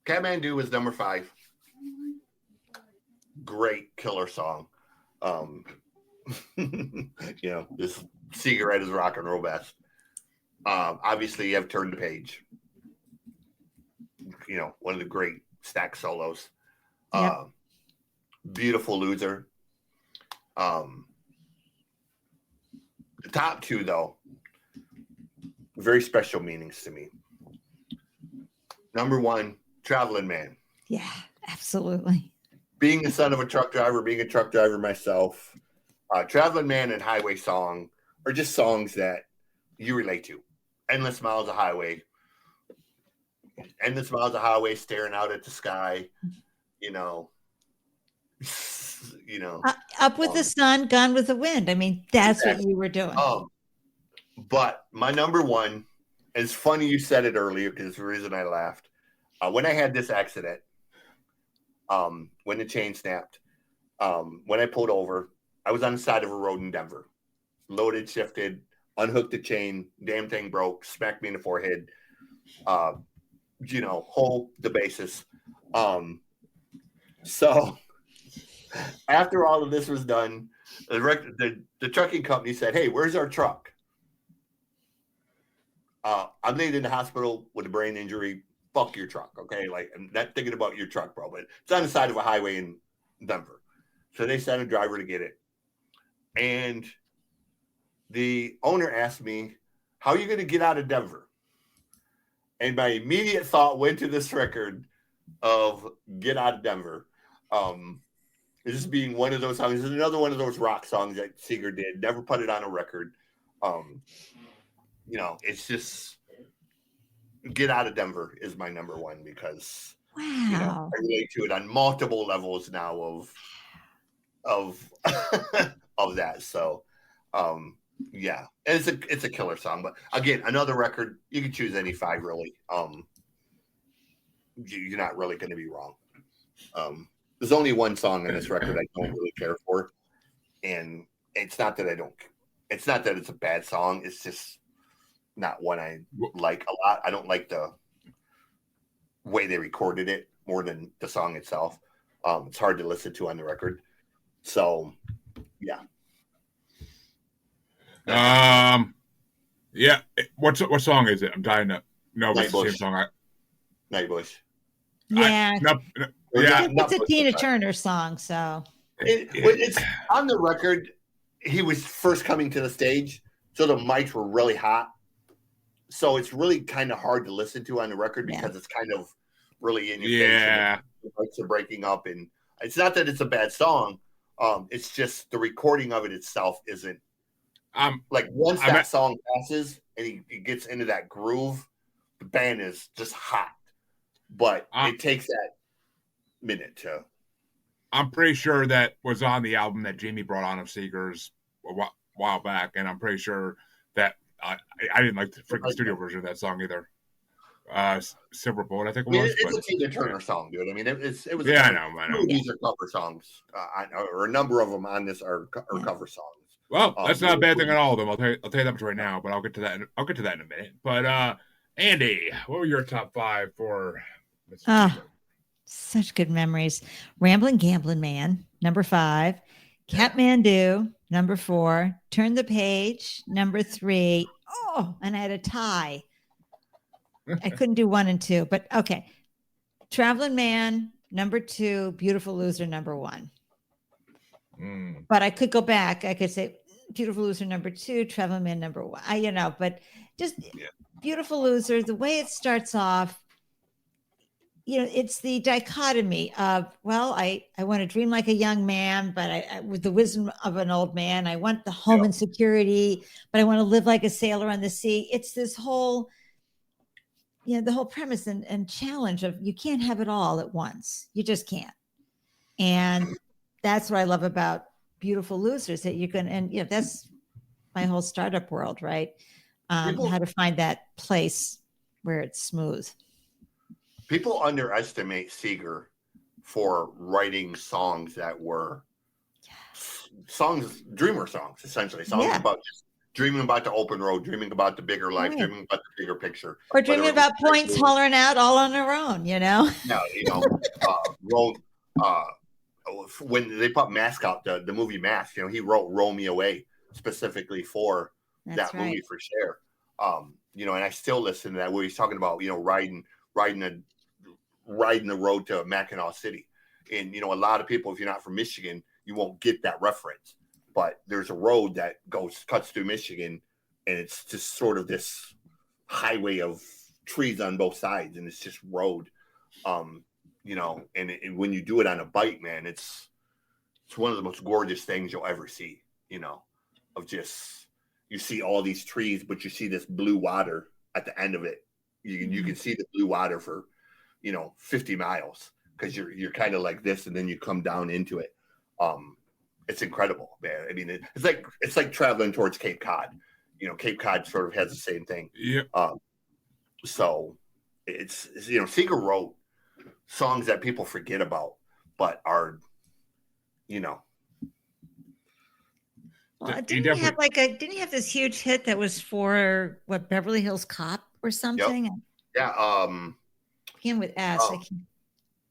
Kathmandu was number 5. Great killer song. You know, this Cigarette is rock and roll best. Obviously you have Turn the Page. You know, one of the great Stax solos. Yep. Beautiful Loser. The top 2 though, very special meanings to me. Number 1, Traveling Man. Yeah, absolutely. Being the son of a truck driver, being a truck driver myself, Traveling Man and Highway Song are just songs that you relate to. Endless miles of highway. Endless miles of highway, staring out at the sky, you know. Up with the sun, gone with the wind. I mean, that's Exactly. what you were doing. But my number 1, it's funny you said it earlier because it's the reason I laughed. When I had this accident, when the chain snapped, when I pulled over, I was on the side of a road in Denver. Loaded, shifted, unhooked the chain, damn thing broke, smacked me in the forehead. You know, whole the basis. So after all of this was done, the trucking company said, "Hey, where's our truck?" I'm laid in the hospital with a brain injury. Fuck your truck, okay? Like, I'm not thinking about your truck, bro, but it's on the side of a highway in Denver. So they sent a driver to get it. And the owner asked me, "How are you going to get out of Denver?" And my immediate thought went to this record of Get Out of Denver. This being one of those songs. This is another one of those rock songs that Seger did. Never put it on a record. You know, it's just Get Out of Denver is my number 1 because Wow. you know, I relate to it on multiple levels now of of that. So yeah, and it's a killer song. But again, another record, you can choose any 5 really. You're not really going to be wrong. There's only one song on this record I don't really care for, and it's not that it's not that it's a bad song. It's just not one I like a lot. I don't like the way they recorded it more than the song itself. It's hard to listen to on the record. So, yeah. Yeah. What song is it? I'm dying to know. It's the Nightbush. same song. Nightbush. Yeah. Yeah. It's a Tina Turner song, so It's on the record. He was first coming to the stage, so the mics were really hot. So it's really kind of hard to listen to on the record because it's kind of really in your face. Yeah. The mics are breaking up, and it's not that it's a bad song. It's just the recording of it itself isn't. Like once that song passes and he gets into that groove, the band is just hot, but Uh, it takes that minute to. I'm pretty sure that was on the album that Jamie brought on of Seger's a while back, and I'm pretty sure that I didn't like the freaking studio version of that song either. Silver Bullet, I think it was. It's a Tina Turner song, dude. I mean, it was. Yeah, I know. These are cover songs, or a number of them on this are cover songs. Well, that's not a bad thing at all of them. I'll tell you that much right now, but I'll get to that. I'll get to that in a minute. But Andy, what were your top 5 for? Such good memories. Ramblin' Gamblin' Man, number 5. Kathmandu, number 4. Turn the Page, number 3. Oh, and I had a tie. I couldn't do 1 and 2, but okay. Traveling Man, number 2. Beautiful Loser, number 1. But I could go back. I could say Beautiful Loser, number 2. Traveling Man, number 1. But just Beautiful Loser, the way it starts off, it's the dichotomy of, well, I want to dream like a young man, but I with the wisdom of an old man. I want the home and security, but I want to live like a sailor on the sea. It's this whole, the whole premise and challenge of you can't have it all at once. You just can't. And that's what I love about Beautiful Losers, that you can, and that's my whole startup world, right? How to find that place where it's smooth. People underestimate Seger for writing songs that were dreamer songs, essentially. Songs about just dreaming about the open road, dreaming about the bigger life, dreaming about the bigger picture. Or dreaming about points hollering out all on their own, No, when they put Mask out, the movie Mask, he wrote Roll Me Away specifically for that movie for Cher. And I still listen to that where he's talking about, riding the road to Mackinac City. And, a lot of people, if you're not from Michigan, you won't get that reference. But there's a road that cuts through Michigan, and it's just sort of this highway of trees on both sides, and it's just road. And when you do it on a bike, man, it's one of the most gorgeous things you'll ever see, of just, you see all these trees, but you see this blue water at the end of it. You can see the blue water for 50 miles because you're kind of like this, and then you come down into it. It's incredible, man. I mean, it's like traveling towards Cape Cod. Cape Cod sort of has the same thing. Yeah. So it's Seger wrote songs that people forget about, but are, Well, didn't he have this huge hit that was for Beverly Hills Cop or something? Yep. Yeah. Begin with S.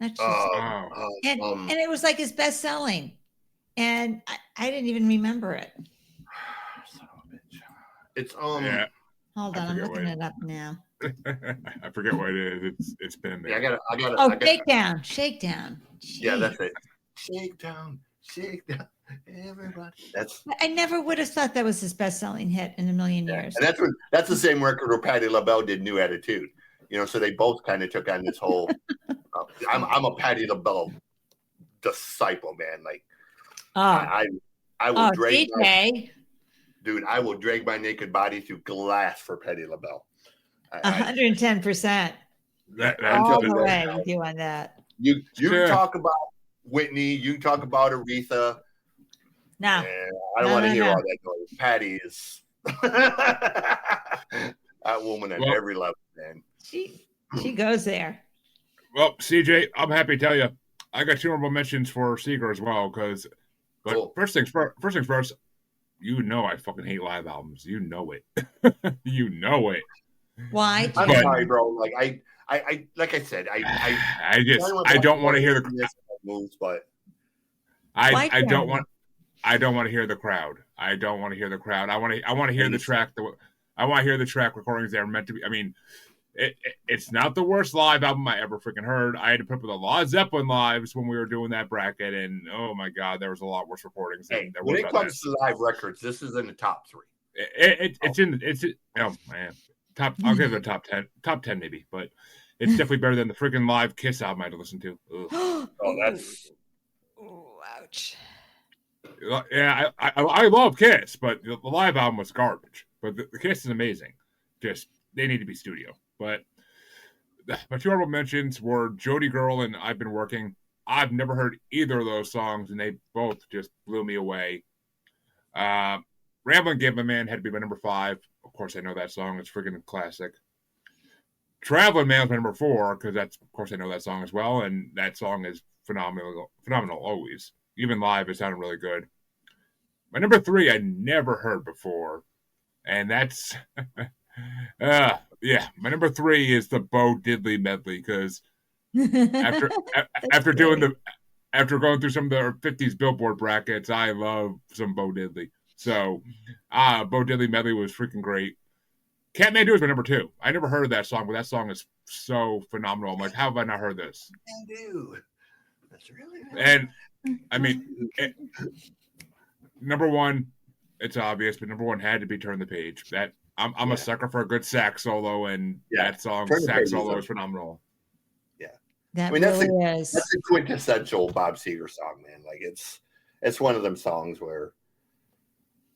And it was like his best selling, and I didn't even remember it. Son of a bitch. It's Hold on, I'm looking it up now. I forget what it is. It's been there. Yeah, I got. Oh, Shakedown. Jeez. Yeah, that's it. Shakedown. Everybody. I never would have thought that was his best-selling hit in a million years. And that's the same record where Patti LaBelle did New Attitude. So they both kind of took on this whole. I'm a Patti LaBelle disciple, man. Like, I will drag. I will drag my naked body through glass for Patti LaBelle. 110%. All the way with you on that. You talk about Whitney. You talk about Aretha. No, I don't want to hear all that noise. Patti is that woman at every level, man. She goes there. Well, CJ, I'm happy to tell you, I got 2 honorable mentions for Seger as well. But first things first. I fucking hate live albums. You know it. You know it. Why? I'm sorry, bro. Like I said, I don't want to hear the moves, but I don't want to hear the crowd. I don't want to hear the crowd. I want to hear the track. I want to hear the track recordings that are meant to be. I mean, it's not the worst live album I ever freaking heard. I had to put up with a lot of Zeppelin lives when we were doing that bracket, and oh my god, there was a lot worse recordings. When it comes to live records, this is in the top 3. Oh man, I'll give it a top 10, maybe, but it's definitely better than the freaking live Kiss album I had to listen to. That's ouch. Yeah, I love Kiss, but the live album was garbage. But the Kiss is amazing. Just they need to be studio. But my two honorable mentions were Jody Girl and I've Been Working. I've never heard either of those songs, and they both just blew me away. Ramblin' Gambling Man had to be my number 5. Of course, I know that song. It's freaking classic. Traveling Man was my number 4 because that's, of course, I know that song as well, and that song is phenomenal always. Even live, it sounded really good. My number 3, I never heard before, and that's my number 3 is the Bo Diddley medley because after going through some of the 50s Billboard brackets, I love some Bo Diddley. So, Bo Diddley medley was freaking great. Catman 2 is my number 2. I never heard of that song, but that song is so phenomenal. I'm like, how have I not heard this? Dude, that's really nice. And I mean, number 1, it's obvious, but number 1 had to be Turn the Page. That I'm a sucker for a good sax solo, and that song, sax solo, is phenomenal. Yeah, that really is. That's a quintessential Bob Seger song, man. Like it's one of them songs where,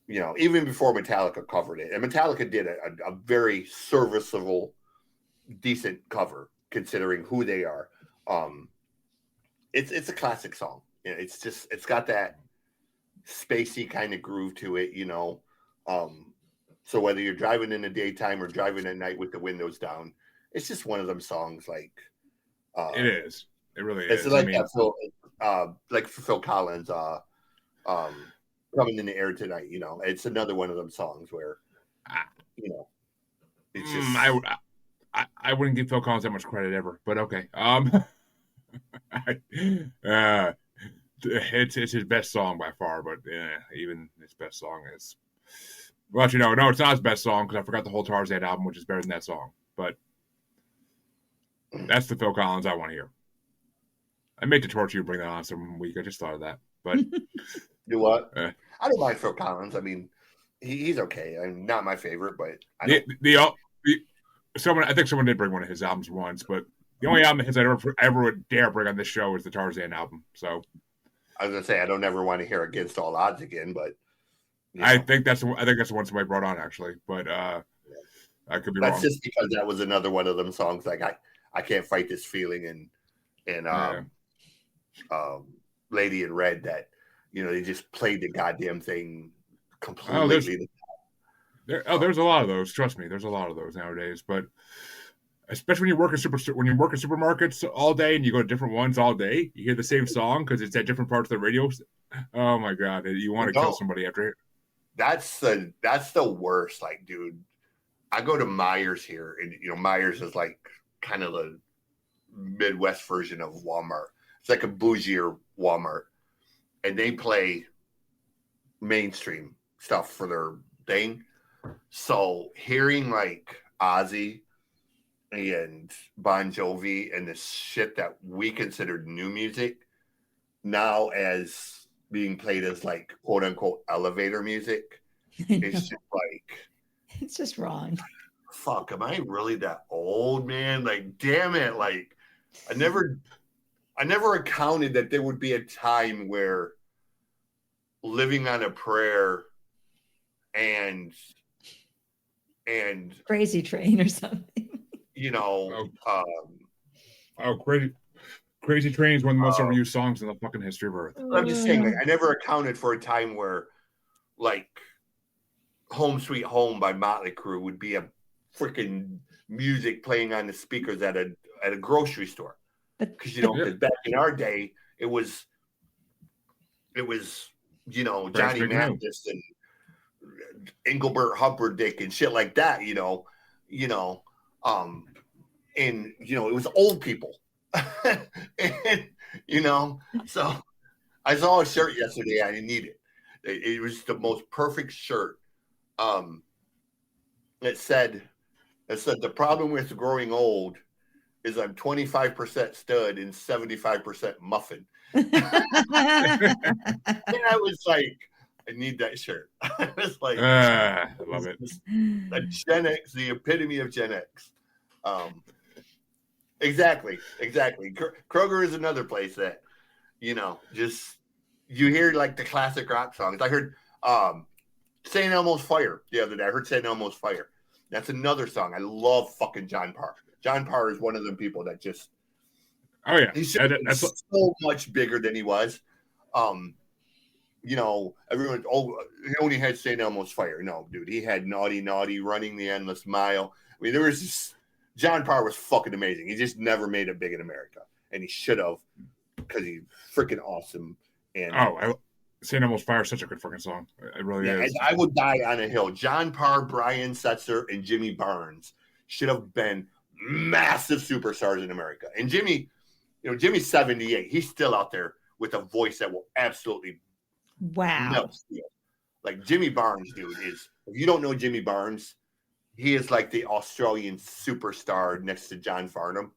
even before Metallica covered it, and Metallica did a very serviceable, decent cover considering who they are. It's a classic song. It's got that spacey kind of groove to it, So whether you're driving in the daytime or driving at night with the windows down, it's just one of them songs. Like it is. It really is. It's like like for Phil Collins, Coming in the Air Tonight. It's another one of them songs where, it's just. I wouldn't give Phil Collins that much credit ever, but okay. It's his best song by far, but even his best song is. Well, no, it's not his best song because I forgot the whole Tarzan album, which is better than that song. But that's the Phil Collins I want to hear. I may to torture you, bring that on some week. I just thought of that, but you what? I don't mind Phil Collins. I mean, he's okay. I'm not my favorite, but I think someone did bring one of his albums once, but the only album of his I ever would dare bring on this show is the Tarzan album. So I was gonna say I don't ever want to hear Against All Odds again, but I think that's the one somebody brought on actually, but I could be wrong. That's just because that was another one of them songs. Like I can't fight this feeling, and Lady in Red that they just played the goddamn thing completely. There's a lot of those. Trust me, there's a lot of those nowadays. But especially when you work in supermarkets all day and you go to different ones all day, you hear the same song because it's at different parts of the radio. Oh my god, you want to kill somebody after it. That's the worst. Like, dude, I go to Myers here, and Myers is like kind of the Midwest version of Walmart. It's like a bougier Walmart, and they play mainstream stuff for their thing. So hearing like Ozzy and Bon Jovi and this shit that we considered new music now as being played as like quote unquote elevator music, it's just like it's just wrong. Fuck, am I really that old, man? Like, damn it! Like, I never accounted that there would be a time where Living on a Prayer and Crazy Train or something. Crazy Train is one of the most overused songs in the fucking history of Earth. I'm just saying, like, I never accounted for a time where, like, Home Sweet Home by Motley Crue would be a freaking music playing on the speakers at a grocery store. Because because back in our day, it was Johnny Mathis and Engelbert Humperdinck and shit like that, and it was old people. And so I saw a shirt yesterday. I didn't need it. It was the most perfect shirt. It said the problem with growing old is I'm 25% stud and 75% muffin. And I was like, I need that shirt. I was like, I love it. A Gen X, the epitome of Gen X. Exactly. Kroger is another place that, just you hear like the classic rock songs. I heard St. Elmo's Fire the other day. I heard St. Elmo's Fire. That's another song. I love fucking John Parr. John Parr is one of them people that just. Oh yeah, He's that's so much bigger than he was. You know, everyone. Oh, he only had St. Elmo's Fire. No, dude, he had Naughty Naughty, Running the Endless Mile. I mean, there was just John Parr was fucking amazing. He just never made it big in America, and he should have because he's freaking awesome. And St. Elmo's Fire is such a good fucking song. It really is. And I Would Die on a Hill. John Parr, Brian Setzer, and Jimmy Barnes should have been massive superstars in America. And Jimmy, you know, Jimmy's 78. He's still out there with a voice that will absolutely melt steel. Like Jimmy Barnes, dude, is, if you don't know Jimmy Barnes, he is like the Australian superstar next to John Farnham.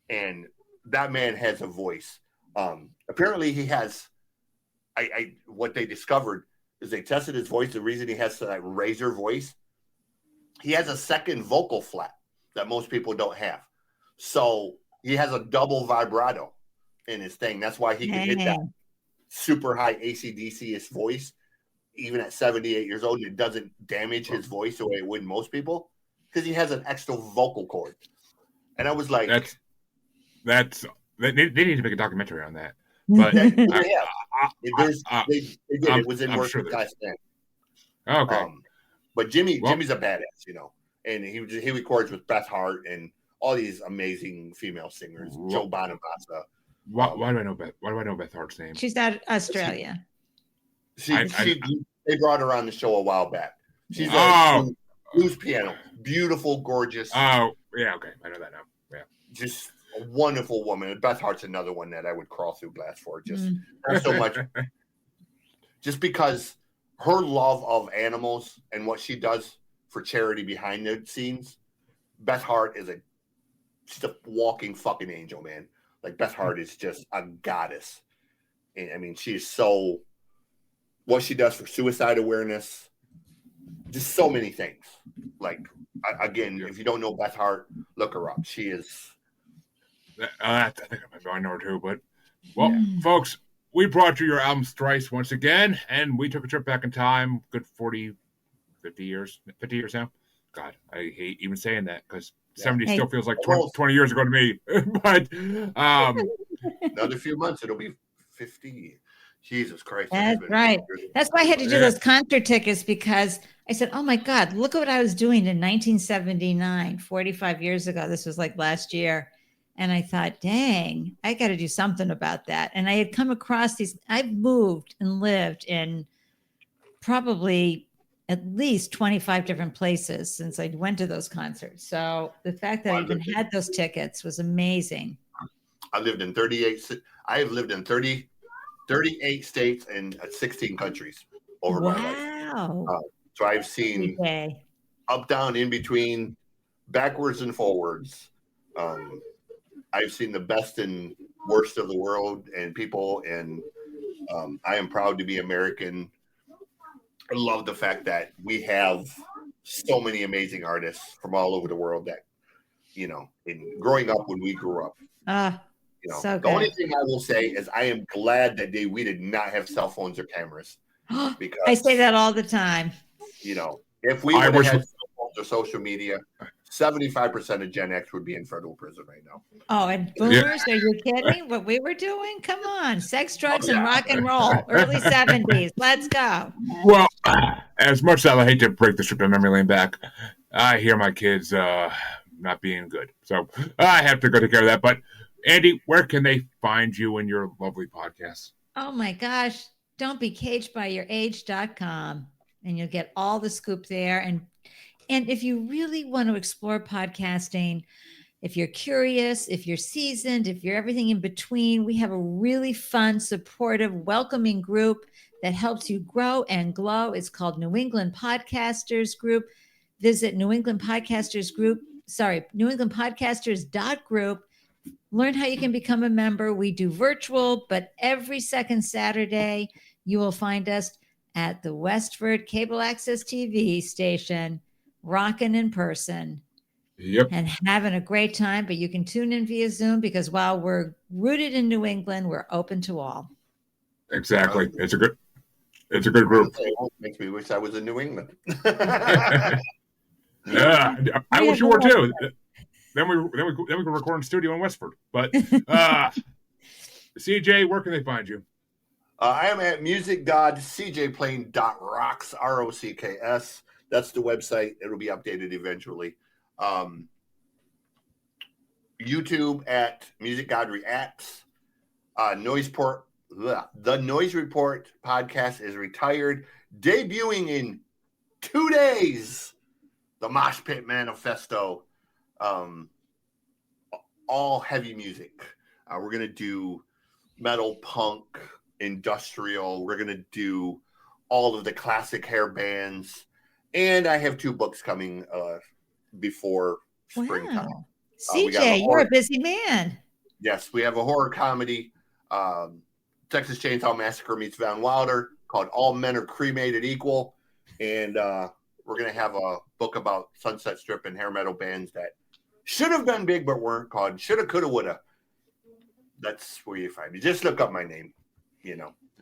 And that man has a voice. Apparently he has, what they discovered is they tested his voice. The reason he has that razor voice, he has a second vocal flat that most people don't have. So he has a double vibrato in his thing. That's why he can hit that super high AC/DC-ish voice, even at 78 years old. And it doesn't damage his voice the way it would most people because he has an extra vocal cord. And I was like, they need to make a documentary on that. But they did. It was in work last night. Okay. But Jimmy's a badass, you know, and he records with Beth Hart and all these amazing female singers, Joe Bonamassa. Why do I know Beth Hart's name? She's out of Australia. They brought her on the show a while back. She's a blues piano, beautiful, gorgeous. Oh yeah, okay, I know that now. Yeah, just a wonderful woman. And Beth Hart's another one that I would crawl through glass for. Just not so much, just because her love of animals and what she does for charity behind the scenes. Beth Hart is she's a walking fucking angel, man. Like Beth Hart is just a goddess. And I mean, she is so, what she does for suicide awareness, just so many things. Like, again, if you don't know Beth Hart, look her up. She is. I think I know her too, but folks, we brought you your album Styx once again, and we took a trip back in time, good 50 years now. God, I hate even saying that because 70 still feels like 20 years ago to me. But another few months, it'll be 50. Jesus Christ. That's right. That's why I had to do those concert tickets, because I said, oh my God, look at what I was doing in 1979, 45 years ago. This was like last year. And I thought, dang, I got to do something about that. And I had come across I've moved and lived in probably at least 25 different places since I went to those concerts. So the fact that I even had those tickets was amazing. I have lived in 38 states and 16 countries over my life. So I've seen up, down, in between, backwards and forwards. I've seen the best and worst of the world and people, and I am proud to be American. I love the fact that we have so many amazing artists from all over the world that, you know, in growing up when we grew up. You know, so the only thing I will say is I am glad that we did not have cell phones or cameras. Because I say that all the time. You know, if we would have had cell phones or social media, 75% of Gen X would be in federal prison right now. Oh, and boomers, are you kidding? What we were doing? Come on. Sex, drugs, and rock and roll. Early 70s. Let's go. Well, as much as I hate to break the trip to memory lane back, I hear my kids not being good. So I have to go take care of that. But Andy, where can they find you in your lovely podcast? Oh my gosh. Don't be caged by your age.com, and you'll get all the scoop there. And if you really want to explore podcasting, if you're curious, if you're seasoned, if you're everything in between, we have a really fun, supportive, welcoming group that helps you grow and glow. It's called New England Podcasters Group. Visit newenglandpodcasters.group. Learn how you can become a member. We do virtual, but every second Saturday, you will find us at the Westford Cable Access TV station, rocking in person. Yep. And having a great time. But you can tune in via Zoom, because while we're rooted in New England, we're open to all. Exactly. It's a good group. It makes me wish I was in New England. Yeah, I wish you were too. Then we could record in studio in Westford. But CJ, where can they find you? I am at musicgodcjplane.rocks, ROCKS. That's the website. It'll be updated eventually. YouTube at Music God Reacts. The Noise Report podcast is retired, debuting in 2 days. The Mosh Pit Manifesto, all heavy music. We're gonna do metal, punk, industrial. We're gonna do all of the classic hair bands, and I have 2 books coming before springtime. Wow. CJ, you're a busy man. Yes, we have a horror comedy, Texas Chainsaw Massacre meets Van Wilder, called All Men Are Cremated Equal, and we're going to have a book about Sunset Strip and hair metal bands that should have been big but weren't, called Shoulda, Coulda, Woulda. That's where you find me. Just look up my name,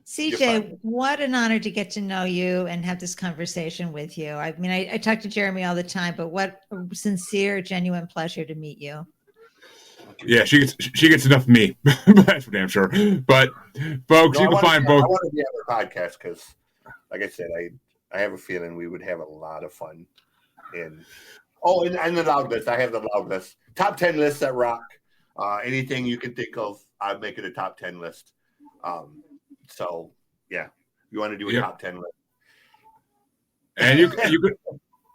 CJ, what an honor to get to know you and have this conversation with you. I mean, I talk to Jeremy all the time, but what a sincere, genuine pleasure to meet you. Yeah, she gets enough of me. That's for damn sure. But folks, you can find both. I want to be on their podcast because, like I said, I have a feeling we would have a lot of fun. And the loud list. I have the loud list. Top 10 lists that rock. Anything you can think of, I'd make it a top 10 list. So yeah, you want to do a top 10 list. And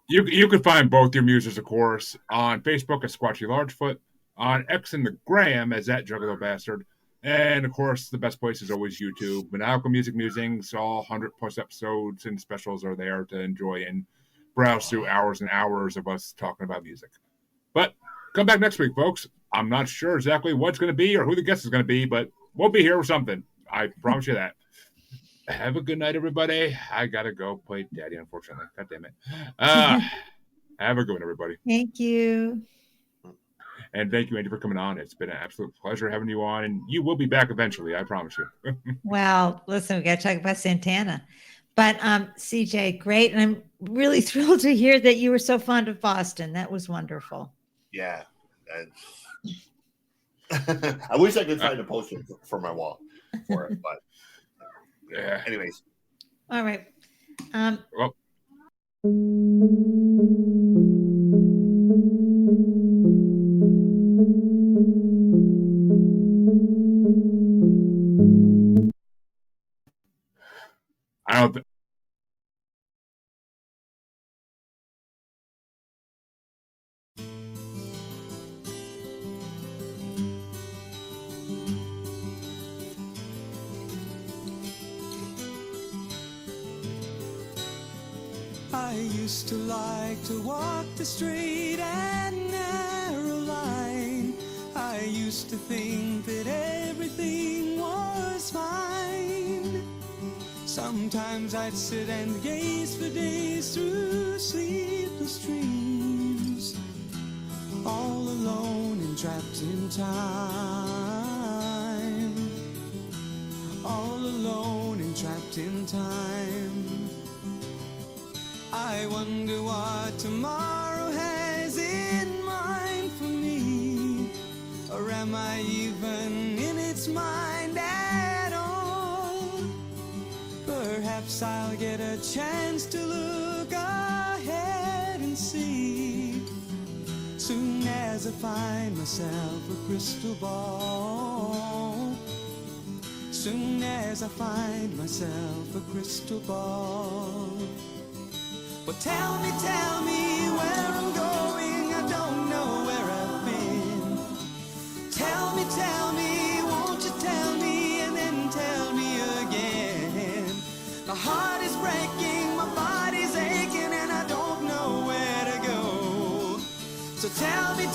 you could find both your muses, of course, on Facebook at Squatchy Largefoot, on X and the Gram as that Juggalo Bastard, and of course the best place is always YouTube. Maniacal Music Musings, all 100+ episodes and specials are there to enjoy and browse through hours and hours of us talking about music. But come back next week, folks. I'm not sure exactly what's going to be or who the guest is going to be, but we'll be here with something. I promise you that. Have a good night, everybody. I gotta go play Daddy, unfortunately. God damn it. Have a good one, everybody. Thank you. And thank you, Andy, for coming on. It's been an absolute pleasure having you on, and you will be back eventually, I promise you. Well, listen, we got to talk about Santana. But CJ, great. And I'm really thrilled to hear that you were so fond of Boston. That was wonderful. Yeah. I wish I could find a poster for my wall for it, but yeah. Anyways. All right. Well. I don't think. I used to like to walk the straight and narrow line. I used to think that everything was fine. Sometimes I'd sit and gaze for days through sleepless dreams, all alone and trapped in time. All alone and trapped in time. I wonder what tomorrow has in mind for me, or am I even in its mind at all? Perhaps I'll get a chance to look ahead and see, soon as I find myself a crystal ball. Soon as I find myself a crystal ball. Well, tell me where I'm going. I don't know where I've been. Tell me, won't you tell me, and then tell me again. My heart is breaking, my body's aching, and I don't know where to go. So tell me,